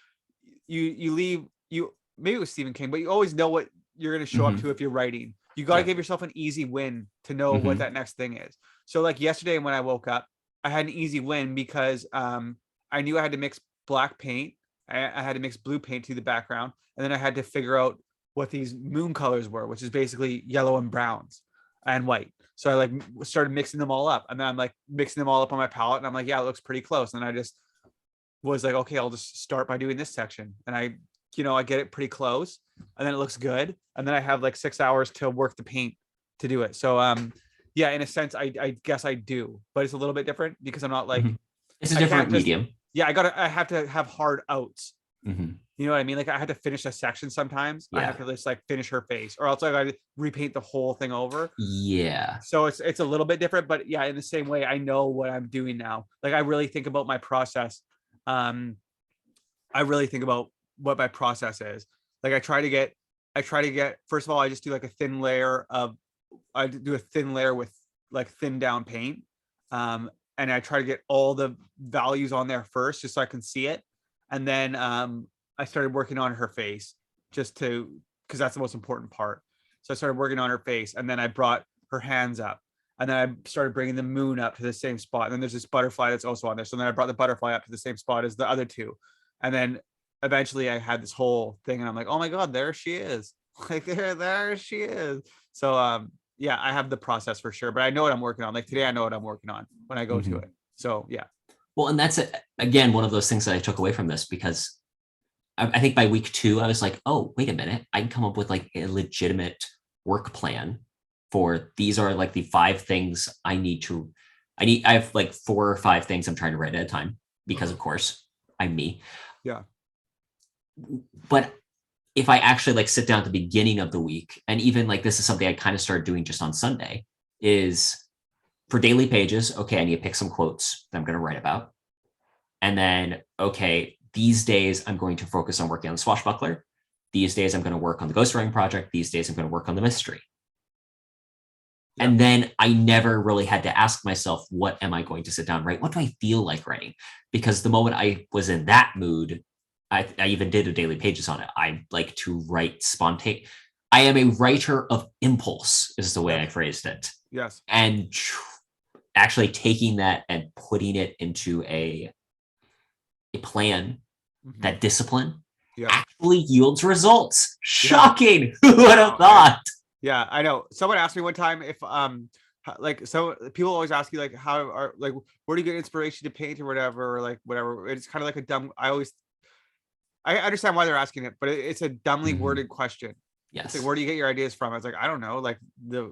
you leave, you maybe it was Stephen King, but you always know what you're going to show up Mhm. to if you're writing. You got to Yeah. give yourself an easy win to know what Mhm. that next thing is. So like yesterday when I woke up, I had an easy win because I knew I had to mix black paint. I had to mix blue paint to the background, and then I had to figure out what these moon colors were, which is basically yellow and browns and white. So I like started mixing them all up, and then I'm like mixing them all up on my palette, and I'm like, yeah, it looks pretty close. And I just was like, okay, I'll just start by doing this section, and I get it pretty close, and then it looks good, and then I have like 6 hours to work the paint to do it. So yeah, in a sense, I guess I do, but it's a little bit different because I'm not like, Mhm. It's a I can't different just, medium. yeah, I have to have hard outs. Mhm. You know what I mean? Like I had to finish a section sometimes. I have Yeah. to just like finish her face, or else I got to repaint the whole thing over. Yeah. So it's a little bit different, but yeah, in the same way, I know what I'm doing now. Like I really think about my process. Um, I really think about what my process is. Like I try to get, first of all, I just do like a thin layer of, I do a thin layer with like thin down paint. And I try to get all the values on there first, just so I can see it. And then I started working on her face just to, because that's the most important part. So I started working on her face, and then I brought her hands up. And then I started bringing the moon up to the same spot. And then there's this butterfly that's also on there. So then I brought the butterfly up to the same spot as the other two. And then eventually I had this whole thing, and I'm like, oh my God, there she is. Like there she is. So yeah, I have the process for sure, but I know what I'm working on. Like today, I know what I'm working on when I go to Mhm. it. So yeah. Well, and that's again one of those things that I took away from this because I think by week 2 I was like, oh, wait a minute, I can come up with like a legitimate work plan for these are like the 5 things I need to. I have like 4 or 5 things I'm trying to write at a time because of course I'm me. Yeah. But if I actually like sit down at the beginning of the week, and even like this is something I kind of started doing just on Sunday, is for daily pages, okay, I need to pick some quotes that I'm going to write about. And then, okay, these days I'm going to focus on working on the swashbuckler. These days I'm going to work on the ghostwriting project. These days I'm going to work on the mystery. Yeah. And then I never really had to ask myself, what am I going to sit down and write? What do I feel like writing? Because the moment I was in that mood, I even did a daily pages on it. I like to write spontaneous. I am a writer of impulse, is the way I Yes. phrased it. Yes. And actually taking that and putting it into a plan, Mhm. that discipline Yeah. actually yields results. Yeah. Shocking. Who would have Wow. thought? Yeah, I know. Someone asked me one time if like, so people always ask you like, how are like, where do you get inspiration to paint or whatever, or like whatever. It's kind of like a dumb, I always I understand why they're asking it, but it's a dumbly worded question. It's like, Yes. where do you get your ideas from? I was like, I don't know, like the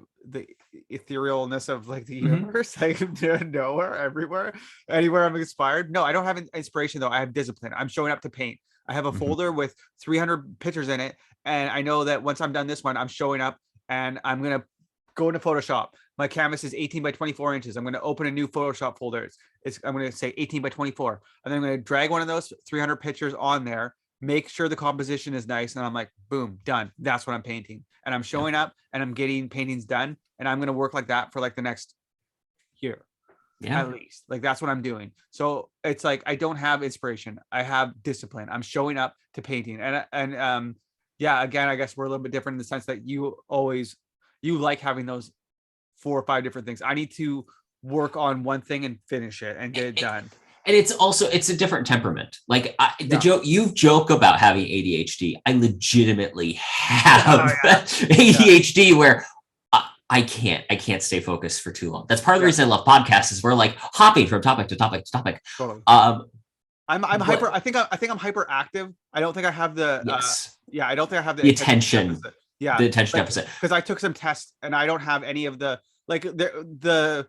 etherealness of like the universe, like nowhere, everywhere, anywhere I'm inspired. No, I don't have inspiration though. I have discipline. I'm showing up to paint. I have a folder with 300 pictures in it, and I know that once I'm done this one, I'm showing up and I'm gonna go into Photoshop. My canvas is 18 by 24 inches. I'm going to open a new Photoshop folder. I'm going to say 18 by 24, and then I'm going to drag one of those 300 pictures on there, make sure the composition is nice, and I'm like, boom, done. That's what I'm painting, and I'm showing up and I'm getting paintings done, and I'm going to work like that for like the next year. At least. Like that's what I'm doing. So it's like I don't have inspiration. I have discipline. I'm showing up to painting. And yeah, again, I guess we're a little bit different in the sense that you like having those 4 or 5 different things. I need to work on one thing and finish it and get it done. And it's a different temperament. Like you joke about having ADHD. I legitimately have ADHD where I can't stay focused for too long. That's part of the reason I love podcasts is we're like hopping from topic to topic to topic. Totally. I'm hyper. I think I'm hyperactive. I don't think I have the I don't think I have the attention. Yeah, the attention deficit. Because I took some tests and I don't have any of the like the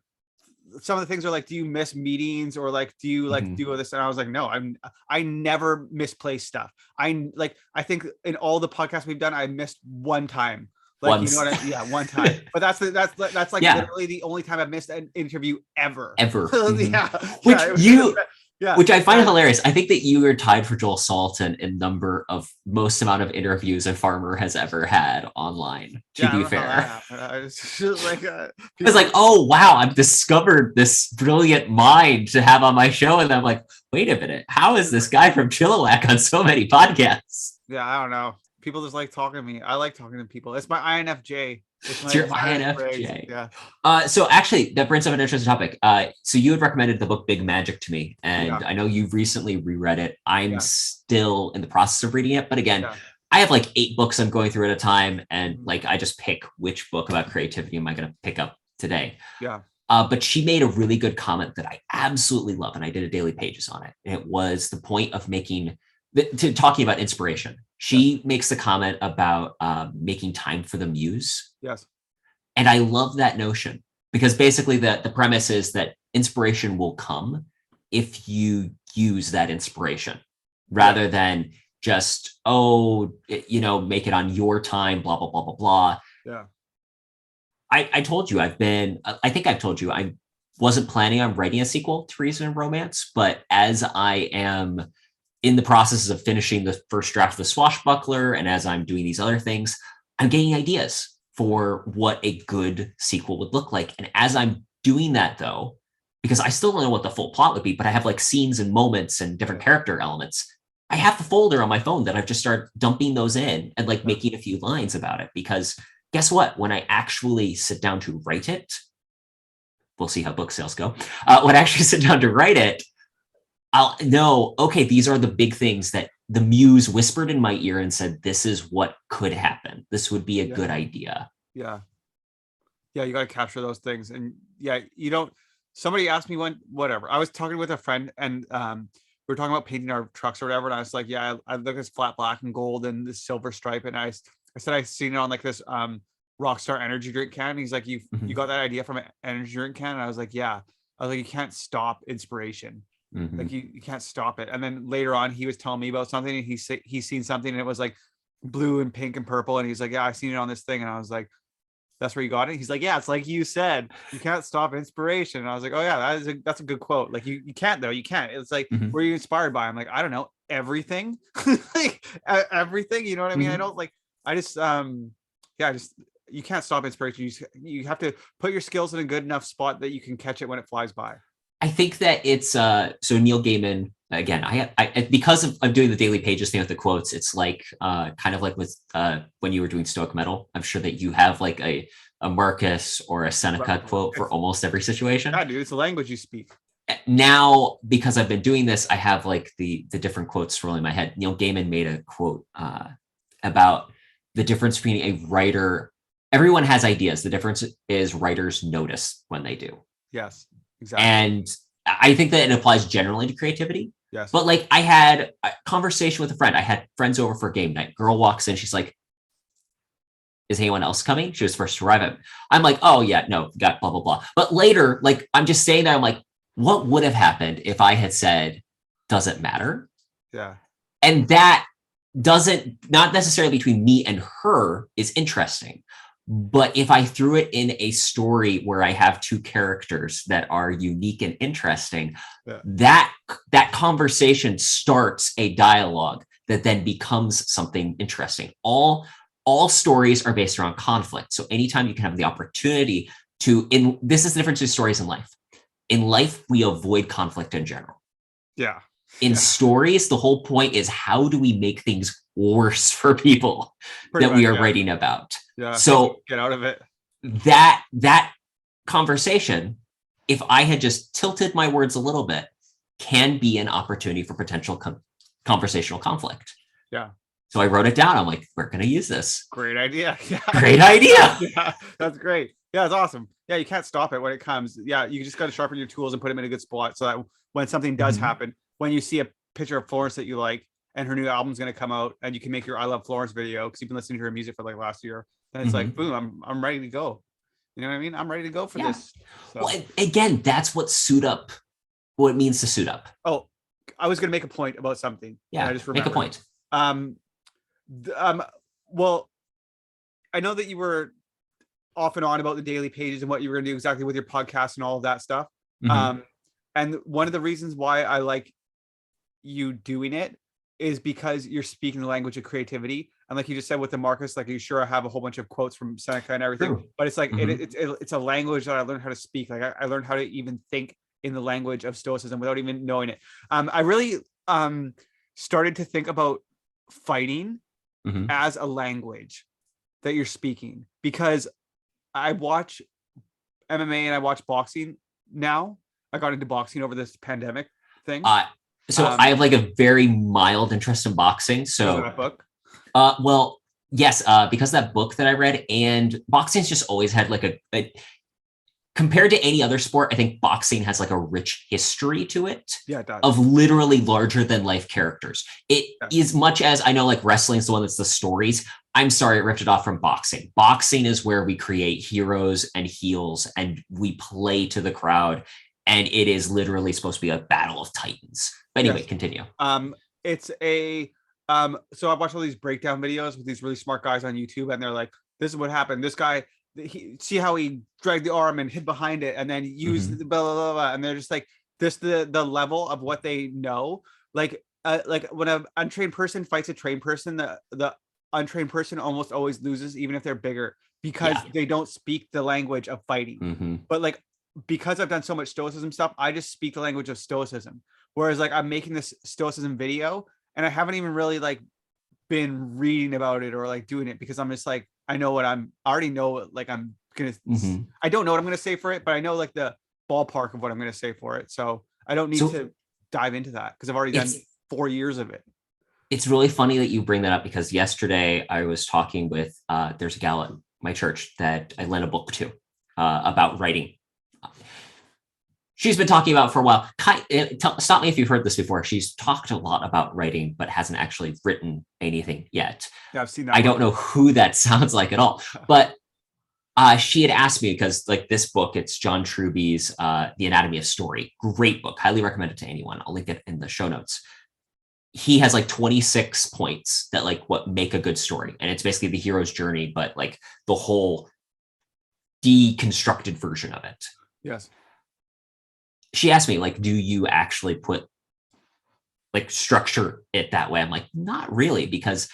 some of the things are like, do you miss meetings or like do you like do this? And I was like, no, I never misplace stuff. I think in all the podcasts we've done, I missed one time. Like once. You know what I mean? Yeah, one time. But that's like literally the only time I've missed an interview ever. Which I find hilarious. I think that you were tied for Joel Salton in number of most amount of interviews a farmer has ever had online, to be fair. It's like, oh wow, I've discovered this brilliant mind to have on my show. And I'm like, wait a minute, how is this guy from Chilliwack on so many podcasts? Yeah, I don't know. People just like talking to me. I like talking to people. It's my INFJ. It's your INFJ. Yeah. So actually, that brings up an interesting topic. So you had recommended the book Big Magic to me, and I know you've recently reread it. I'm still in the process of reading it, but again, I have like 8 books I'm going through at a time, and like I just pick which book about creativity am I going to pick up today. Yeah. But she made a really good comment that I absolutely love, and I did a daily pages on it. And it was the point of talking about inspiration. She makes the comment about making time for the muse. Yes. And I love that notion because basically the premise is that inspiration will come if you use that inspiration rather than just, make it on your time, blah, blah, blah, blah, blah. Yeah. I told you I think I've told you I wasn't planning on writing a sequel to Reason and Romance, but as I am in the process of finishing the first draft of The Swashbuckler, and as I'm doing these other things, I'm getting ideas for what a good sequel would look like. And as I'm doing that, though, because I still don't know what the full plot would be, but I have like scenes and moments and different character elements, I have the folder on my phone that I've just started dumping those in and like making a few lines about it. Because guess what? When I actually sit down to write it, we'll see how book sales go. When I actually sit down to write it, I'll know, okay, these are the big things that the muse whispered in my ear and said, this is what could happen. This would be a good idea. Yeah. Yeah, you got to capture those things. And somebody asked me whatever. I was talking with a friend and we were talking about painting our trucks or whatever. And I was like, yeah, I look at this flat black and gold and this silver stripe. And I said, I seen it on like this Rockstar energy drink can. And he's like, you got that idea from an energy drink can? And I was like, yeah. I was like, you can't stop inspiration. Like you can't stop it. And then later on, he was telling me about something, and he's seen something, and it was like blue and pink and purple, and he's like, "Yeah, I've seen it on this thing." And I was like, "That's where you got it?" He's like, "Yeah, it's like you said, you can't stop inspiration." And I was like, "Oh yeah, that's a good quote. Like you can't though. You can't. It's like where are you inspired by?" I'm like, I don't know, everything, like everything. You know what I mean? I don't like. I just you can't stop inspiration. You have to put your skills in a good enough spot that you can catch it when it flies by. I think that it's so Neil Gaiman, again, I because of doing the daily pages thing with the quotes, it's like kind of like with when you were doing Stoic Metal. I'm sure that you have like a Marcus or a Seneca quote for almost every situation. Yeah, dude, it's the language you speak. Now, because I've been doing this, I have like the different quotes rolling in my head. Neil Gaiman made a quote about the difference between a writer. Everyone has ideas. The difference is writers notice when they do. Yes. Exactly. And I think that it applies generally to creativity. Yes. But like I had a conversation with a friend. I had friends over for game night. Girl walks in. She's like, is anyone else coming? She was first to arrive. I'm like, oh yeah, no, got blah, blah, blah. But later, like, I'm just saying that I'm like, what would have happened if I had said, doesn't matter? Yeah. And that doesn't, not necessarily between me and her is interesting. But if I threw it in a story where I have two characters that are unique and interesting, Yeah. that conversation starts a dialogue that then becomes something interesting. All stories are based around conflict. So anytime you can have the opportunity to, this is the difference between stories and life. In life, we avoid conflict in general. Yeah. In stories, the whole point is how do we make things worse for people Pretty that much, we are writing about? Yeah. So get out of it. That conversation, if I had just tilted my words a little bit, can be an opportunity for potential conversational conflict. Yeah. So I wrote it down. I'm like, we're going to use this. Great idea. Yeah. Great idea. Yeah, that's great. Yeah, it's awesome. Yeah, you can't stop it when it comes. Yeah, you just got to sharpen your tools and put them in a good spot so that when something does happen, when you see a picture of Florence that you like and her new album's going to come out and you can make your I Love Florence video because you've been listening to her music for like last year, then it's like, boom, I'm ready to go. You know what I mean? I'm ready to go for this. So. Well, again, that's what it means to suit up. Oh, I was going to make a point about something. Yeah, I just remembered. Make a point. Well, I know that you were off and on about the daily pages and what you were going to do exactly with your podcast and all of that stuff. And one of the reasons why I like you doing it is because you're speaking the language of creativity. And like you just said with the Marcus, like you sure I have a whole bunch of quotes from Seneca and everything, True. But it's like, it's a language that I learned how to speak. Like I learned how to even think in the language of Stoicism without even knowing it. I really started to think about fighting as a language that you're speaking, because I watch MMA and I watch boxing now. I got into boxing over this pandemic thing. So I have like a very mild interest in boxing. So that book? Well, yes, because of that book that I read, and boxing's just always had like a compared to any other sport, I think boxing has like a rich history to it. Yeah, it does. Of literally larger than life characters. As much as I know like wrestling is the one that's the stories, I'm sorry, it ripped it off from boxing. Boxing is where we create heroes and heels and we play to the crowd. And it is literally supposed to be a battle of titans. But anyway, continue. It's a so I watched all these breakdown videos with these really smart guys on YouTube, and they're like, this is what happened. This guy, see how he dragged the arm and hid behind it and then used the blah, blah, blah, blah. And they're just like this, the level of what they know. Like when an untrained person fights a trained person, the untrained person almost always loses, even if they're bigger, because they don't speak the language of fighting. But like, because I've done so much Stoicism stuff, I just speak the language of Stoicism. Whereas like I'm making this Stoicism video and I haven't even really like been reading about it or like doing it, because I'm just like, I already know like I'm gonna I don't know what I'm gonna say for it, but I know like the ballpark of what I'm gonna say for it. So I don't need to dive into that because I've already done 4 years of it. It's really funny that you bring that up, because yesterday I was talking with there's a gal at my church that I lent a book to about writing. She's been talking about for a while. Stop me if you've heard this before. She's talked a lot about writing, but hasn't actually written anything yet. Yeah, I've seen that. I don't know who that sounds like at all. But she had asked me, because like this book, it's John Truby's The Anatomy of Story. Great book. Highly recommend it to anyone. I'll link it in the show notes. He has like 26 points that like what make a good story. And it's basically the hero's journey, but like the whole deconstructed version of it. Yes. She asked me, like, do you actually put like structure it that way? I'm like, not really, because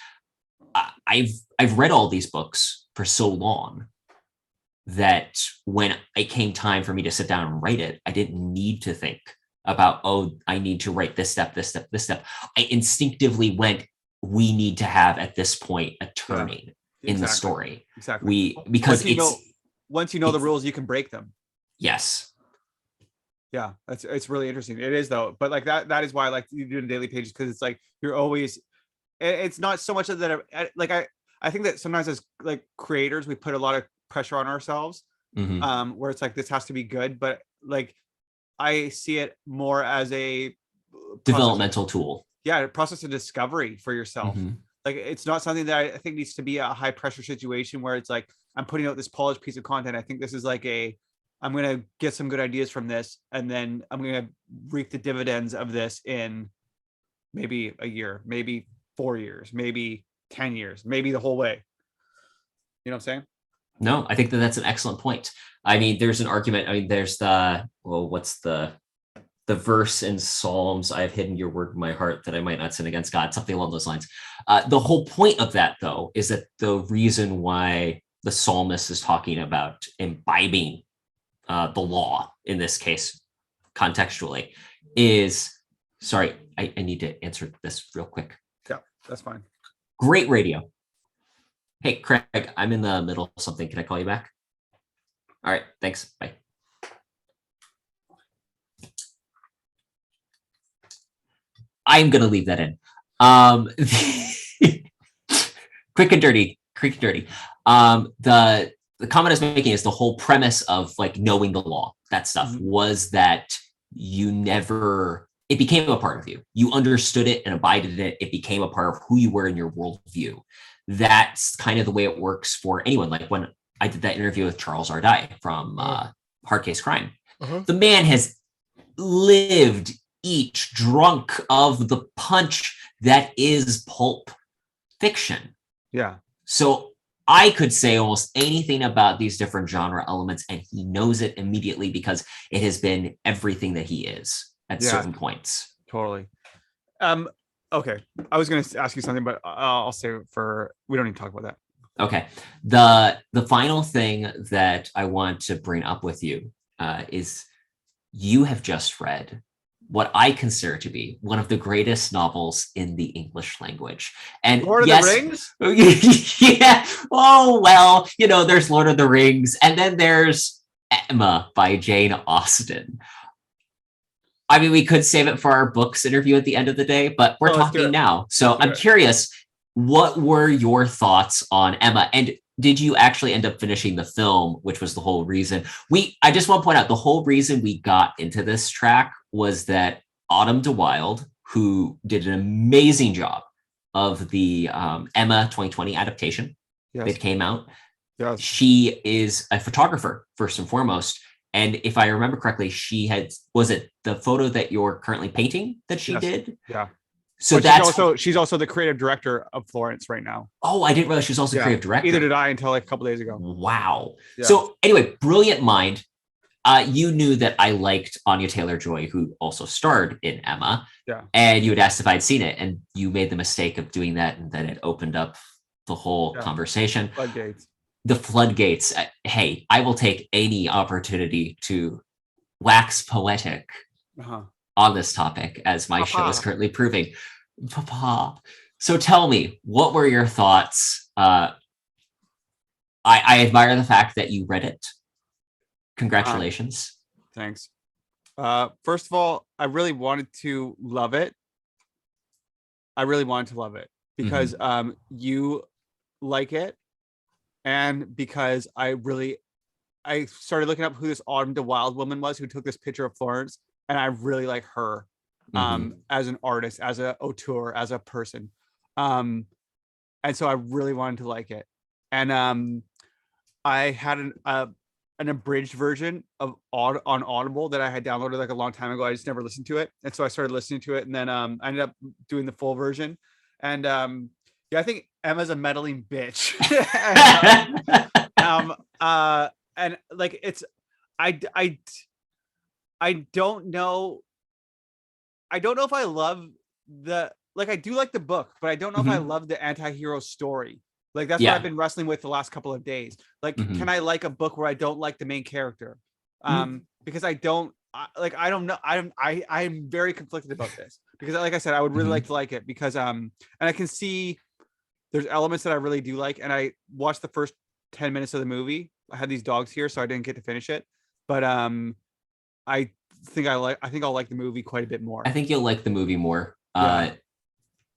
I've read all these books for so long that when it came time for me to sit down and write it, I didn't need to think about, oh, I need to write this step, this step, this step. I instinctively went, we need to have at this point a turning in the story. Exactly. Because once you know the rules, you can break them. Yes. Yeah, it's really interesting. It is though, but like that is why I like you doing daily pages, because it's like you're always. It's not so much that like I think that sometimes as like creators we put a lot of pressure on ourselves, where it's like this has to be good, but like I see it more as a developmental tool. Yeah, process of discovery for yourself. Mm-hmm. Like, it's not something that I think needs to be a high pressure situation where it's like, I'm putting out this polished piece of content. I think this is like I'm going to get some good ideas from this, and then I'm going to reap the dividends of this in maybe a year, maybe 4 years, maybe 10 years, maybe the whole way. You know what I'm saying? No, I think that that's an excellent point. I mean, there's an argument. I mean, there's what's the verse in Psalms? I have hidden your word in my heart that I might not sin against God, something along those lines. The whole point of that, though, is that the reason why the psalmist is talking about imbibing the law, in this case, contextually, is, sorry, I need to answer this real quick. Yeah, that's fine. Great radio. Hey, Craig, I'm in the middle of something. Can I call you back? All right, thanks. Bye. I'm going to leave that in. Quick and dirty. The comment I was making is the whole premise of like knowing the law, that stuff, was that it became a part of you. You understood it and abided in it. It became a part of who you were in your worldview. That's kind of the way it works for anyone. Like when I did that interview with Charles Ardai from Hard Case Crime, the man has lived each drunk of the punch that is pulp fiction. Yeah. So I could say almost anything about these different genre elements, and he knows it immediately because it has been everything that he is at certain points. Totally. Okay. I was going to ask you something, but I'll save it for, we don't need to talk about that. Okay. The final thing that I want to bring up with you is you have just read what I consider to be one of the greatest novels in the English language. And Lord of the Rings? Yeah. Oh, well, there's Lord of the Rings, and then there's Emma by Jane Austen. I mean, we could save it for our books interview at the end of the day, but we're talking now. So I'm curious, what were your thoughts on Emma? And did you actually end up finishing the film, which was the whole reason? I just want to point out, the whole reason we got into this track was that Autumn de Wilde, who did an amazing job of the Emma 2020 adaptation that came out, she is a photographer, first and foremost. And if I remember correctly, was it the photo that you're currently painting that she did? Yeah. So she's also the creative director of Florence right now. Oh, I didn't realize she was also creative director. Either did I until like a couple days ago. Wow. Yeah. So anyway, brilliant mind. You knew that I liked Anya Taylor-Joy, who also starred in Emma. Yeah. And you had asked if I'd seen it, and you made the mistake of doing that, and then it opened up the whole conversation. The floodgates. Hey, I will take any opportunity to wax poetic on this topic, as my show is currently proving. Papa. So tell me, what were your thoughts? I admire the fact that you read it. Congratulations. Thanks. First of all, I really wanted to love it. Because you like it, and because I started looking up who this Autumn de Wilde woman was who took this picture of Florence, and I really like her as an artist, as an auteur, as a person. And so I really wanted to like it. And I had an abridged version of on Audible that I had downloaded like a long time ago. I just never listened to it. And so I started listening to it, and then I ended up doing the full version. And I think Emma's a meddling bitch. And like I don't know if I love I do like the book, but I don't know if I love the anti-hero story. Like that's what I've been wrestling with the last couple of days. Like, can I like a book where I don't like the main character? Because I don't know. I'm very conflicted about this, because like I said, I would really like to like it because and I can see there's elements that I really do like, and I watched the first 10 minutes of the movie. I had these dogs here, so I didn't get to finish it. But I think I'll like the movie quite a bit more. I think you'll like the movie more. I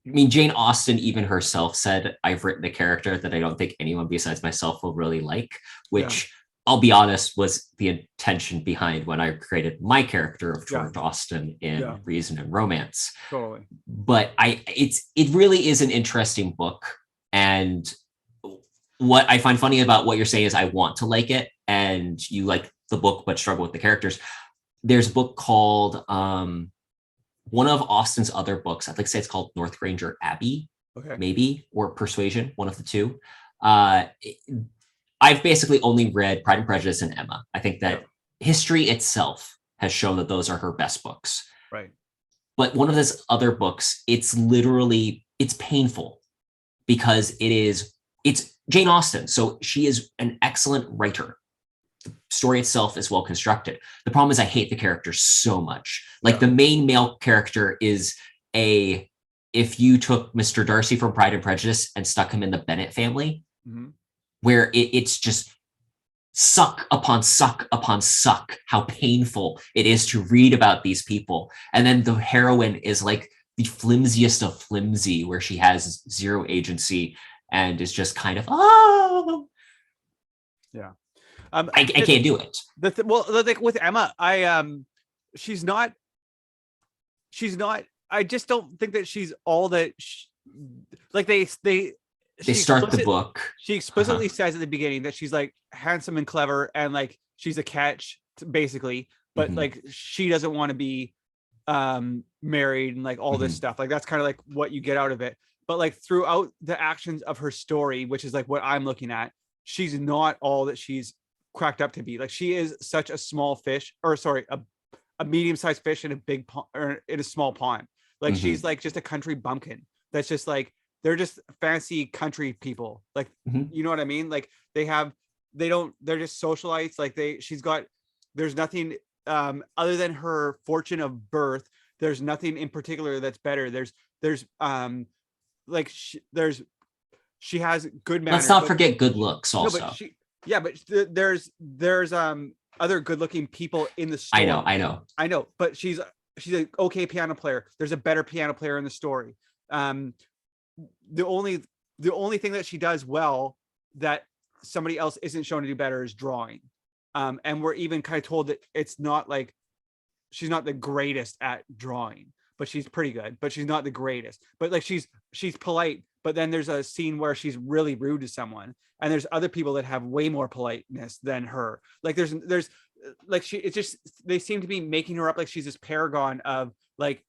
mean, Jane Austen even herself said, I've written a character that I don't think anyone besides myself will really like, which I'll be honest, was the intention behind when I created my character of Yeah. George Austen in Yeah. Reason and Romance. Totally. But it really is an interesting book. And what I find funny about what you're saying is I want to like it, and you like the book but struggle with the characters. There's a book called one of Austen's other books. I'd like to say it's called North Granger Abbey, Okay. maybe, or Persuasion, one of the two. I've basically only read Pride and Prejudice and Emma. I think that history itself has shown that those are her best books. Right. But one of his other books, it's painful because it's Jane Austen. So she is an excellent writer. The story itself is well constructed. The problem is I hate the characters so much. Like the main male character is if you took Mr. Darcy from Pride and Prejudice and stuck him in the Bennet family, where it's just suck upon suck upon suck, how painful it is to read about these people. And then the heroine is like the flimsiest of flimsy, where she has zero agency and is just kind of, yeah. I can't do it. Well, like with Emma, she's not, I just don't think that she's all that, like they start the book. She explicitly says at the beginning that she's like handsome and clever and like she's a catch basically, but like she doesn't want to be married and like all this stuff. Like that's kind of like what you get out of it. But like throughout the actions of her story, which is like what I'm looking at, she's not all that she's cracked up to be. Like she is such a small fish, or sorry, a medium-sized fish in a big pond, or in a small pond. Like she's like just a country bumpkin that's just like, they're just fancy country people. Like, you know what I mean? Like they're just socialites. Like there's nothing other than her fortune of birth. There's nothing in particular that's better. She has good manners. Let's not forget good looks also. No, but there's other good looking people in the story. I know, but she's an okay piano player. There's a better piano player in the story. The only thing that she does well that somebody else isn't shown to do better is drawing. And we're even kind of told that it's not like she's not the greatest at drawing, but she's pretty good, but she's not the greatest. But like she's polite, but then there's a scene where she's really rude to someone, and there's other people that have way more politeness than her. Like there's like they seem to be making her up like she's this paragon of like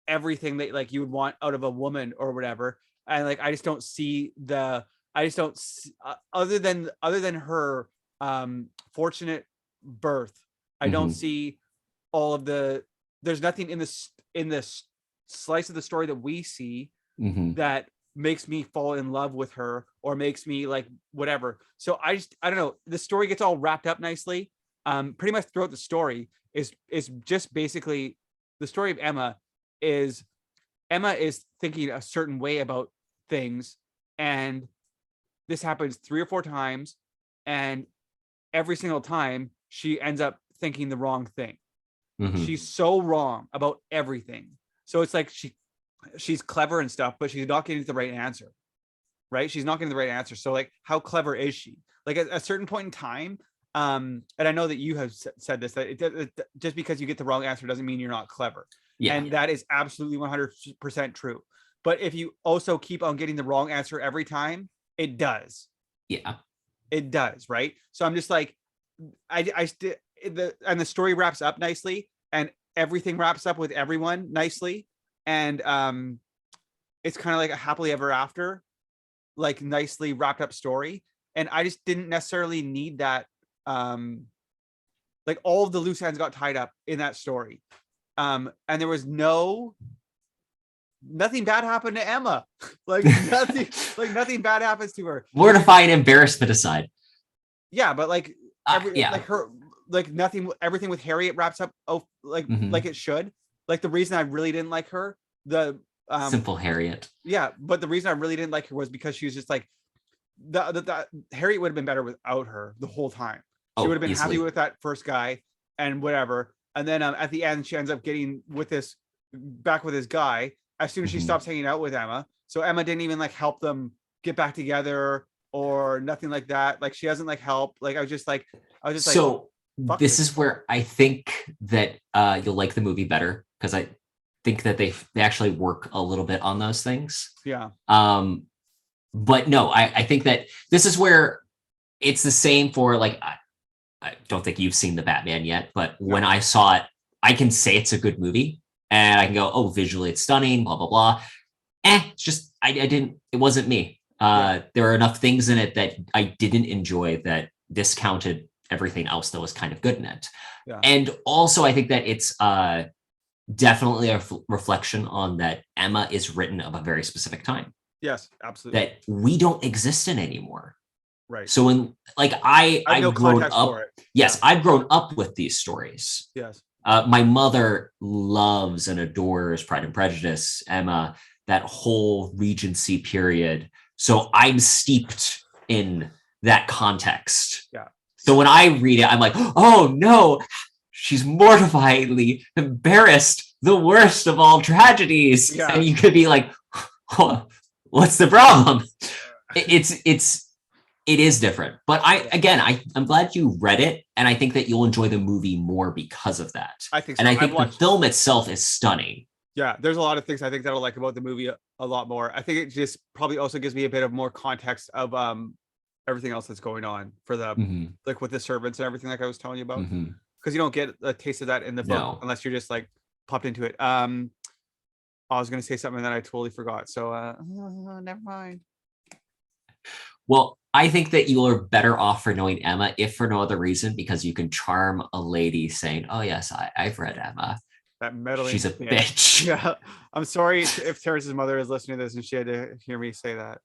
everything that like you would want out of a woman or whatever. And like I just don't see other than her fortunate birth, I don't see all of there's nothing in this slice of the story that we see that makes me fall in love with her or makes me like whatever. So I don't know, the story gets all wrapped up nicely. Pretty much throughout the story is just basically the story of Emma is thinking a certain way about things, and this happens 3 or 4 times, and every single time she ends up thinking the wrong thing. She's so wrong about everything. So it's like she's clever and stuff, but she's not getting the right answer, right? She's not getting the right answer. So like, how clever is she? Like at a certain point in time, and I know that you have said this, that just because you get the wrong answer doesn't mean you're not clever. And that is absolutely 100% true. But if you also keep on getting the wrong answer every time, it does. It does, right? So I'm just like, and the story wraps up nicely, and everything wraps up with everyone nicely, and it's kind of like a happily ever after, like nicely wrapped up story. And I just didn't necessarily need that. Like all of the loose ends got tied up in that story. And there was nothing bad happened to Emma. Like nothing bad happens to her. Mortifying embarrassment aside. Yeah, but like like her, like nothing, everything with Harriet wraps up like it should. Like the reason I really didn't like her, the simple Harriet. Yeah, but the reason I really didn't like her was because she was just like the Harriet would have been better without her the whole time. She would have been happy with that first guy and whatever. And then at the end, she ends up getting back with this guy as soon as she stops hanging out with Emma. So Emma didn't even like help them get back together or nothing like that. Like she hasn't like helped. Like I was just like, So fuck this this. is where I think that you'll like the movie better, because I think that they actually work a little bit on those things. Yeah. But no, I think that this is where it's the same for like, I don't think you've seen the Batman yet, but when I saw it, I can say it's a good movie and I can go, oh, visually it's stunning, blah, blah, blah. It's just, I didn't, it wasn't me. There are enough things in it that I didn't enjoy that discounted everything else that was kind of good in it. Yeah. And also I think that it's definitely a reflection on that Emma is written of a very specific time. Yes, absolutely. That we don't exist in anymore. Right. So when like I've no grown context up, for it. yes, I've grown up with these stories. Yes. My mother loves and adores Pride and Prejudice, Emma, that whole Regency period. So I'm steeped in that context. Yeah. So when I read it, I'm like, oh no, she's mortifyingly embarrassed, the worst of all tragedies. Yeah. And you could be like, oh, what's the problem? It is different. But I'm glad you read it, and I think that you'll enjoy the movie more because of that. I think so. And I think the film itself is stunning. Yeah, there's a lot of things I think that I like about the movie a lot more. I think it just probably also gives me a bit of more context of everything else that's going on for the like with the servants and everything like I was telling you about. Because you don't get a taste of that in the book unless you're just like popped into it. I was gonna say something that I totally forgot. So never mind. Well, I think that you are better off for knowing Emma, if for no other reason, because you can charm a lady saying, oh yes, I've read Emma. That meddling. She's a bitch. Yeah. I'm sorry if Terrence's mother is listening to this and she had to hear me say that.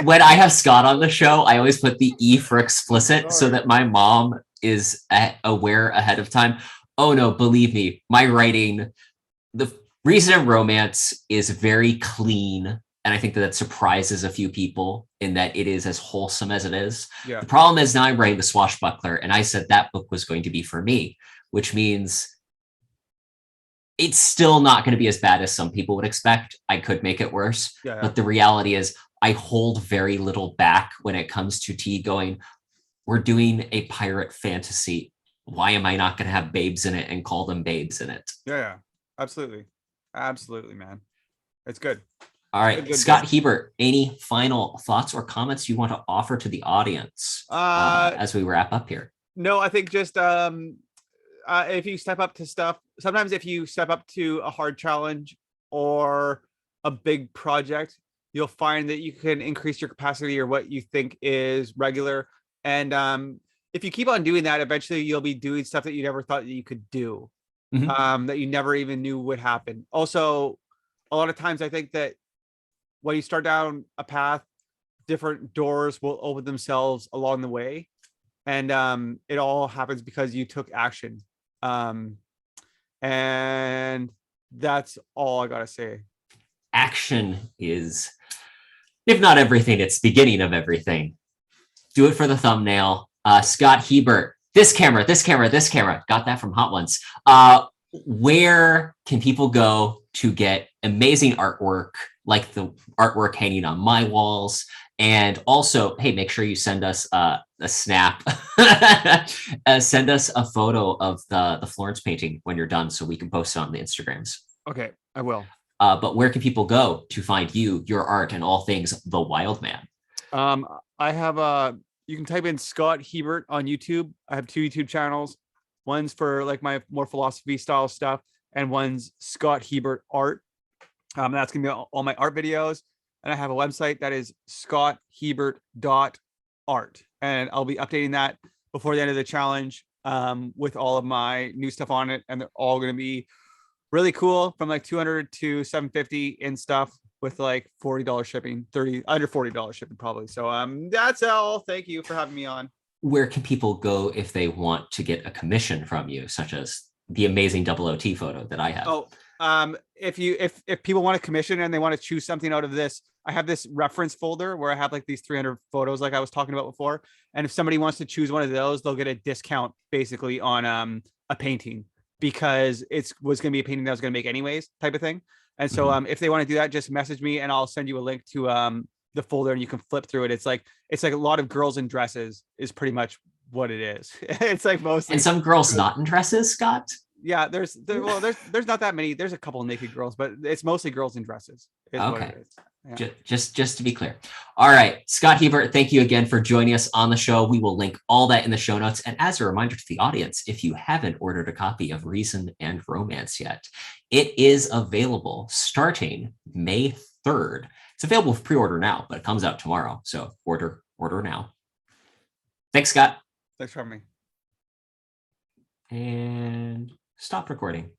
When I have Scott on the show, I always put the E for explicit so that my mom is aware ahead of time. Oh no, believe me, my writing, the Reason and Romance is very clean. And I think that surprises a few people in that it is as wholesome as it is. Yeah. The problem is now I'm writing The Swashbuckler, and I said that book was going to be for me, which means it's still not going to be as bad as some people would expect. I could make it worse. But the reality is I hold very little back when it comes to T going, we're doing a pirate fantasy. Why am I not going to have babes in it and call them babes in it? Yeah, absolutely. Absolutely, man. It's good. All right, Scott Hebert, any final thoughts or comments you want to offer to the audience as we wrap up here? No, I think just if you step up to stuff, sometimes if you step up to a hard challenge or a big project, you'll find that you can increase your capacity or what you think is regular. And if you keep on doing that, eventually you'll be doing stuff that you never thought that you could do, that you never even knew would happen. Also, a lot of times I think that when you start down a path, different doors will open themselves along the way. And it all happens because you took action. And that's all I gotta say. Action is, if not everything, it's the beginning of everything. Do it for the thumbnail. Scott Hebert, this camera, got that from Hot Ones. Where can people go to get amazing artwork, like the artwork hanging on my walls? And also, hey, make sure you send us a snap. Send us a photo of the Florence painting when you're done so we can post it on the Instagrams. Okay, I will. But where can people go to find you, your art, and all things The Wild Man? I have you can type in Scott Hebert on YouTube. I have 2 YouTube channels. One's for like my more philosophy style stuff, and one's Scott Hebert Art. That's gonna be all my art videos. And I have a website that is scotthebert.art. And I'll be updating that before the end of the challenge with all of my new stuff on it. And they're all going to be really cool, from like $200 to $750 in stuff, with like $40 shipping, under $40 shipping probably. So that's all. Thank you for having me on. Where can people go if they want to get a commission from you, such as the amazing OOT photo that I have? Oh, if people want to commission and they want to choose something out of this, I have this reference folder where I have like these 300 photos like I was talking about before. And if somebody wants to choose one of those, they'll get a discount basically on a painting, because it was going to be a painting that I was going to make anyways, type of thing. And so if they want to do that, just message me and I'll send you a link to the folder and you can flip through it. It's like a lot of girls in dresses is pretty much what it is. It's like mostly. And some girls not in dresses, Scott. Yeah, there's not that many. There's a couple of naked girls, but it's mostly girls in dresses. Is Okay. What it is. Yeah. Just to be clear. All right, Scott Hebert, thank you again for joining us on the show. We will link all that in the show notes. And as a reminder to the audience, if you haven't ordered a copy of Reason and Romance yet, it is available starting May 3rd. It's available for pre-order now, but it comes out tomorrow. So order now. Thanks, Scott. Thanks for having me. And stop recording.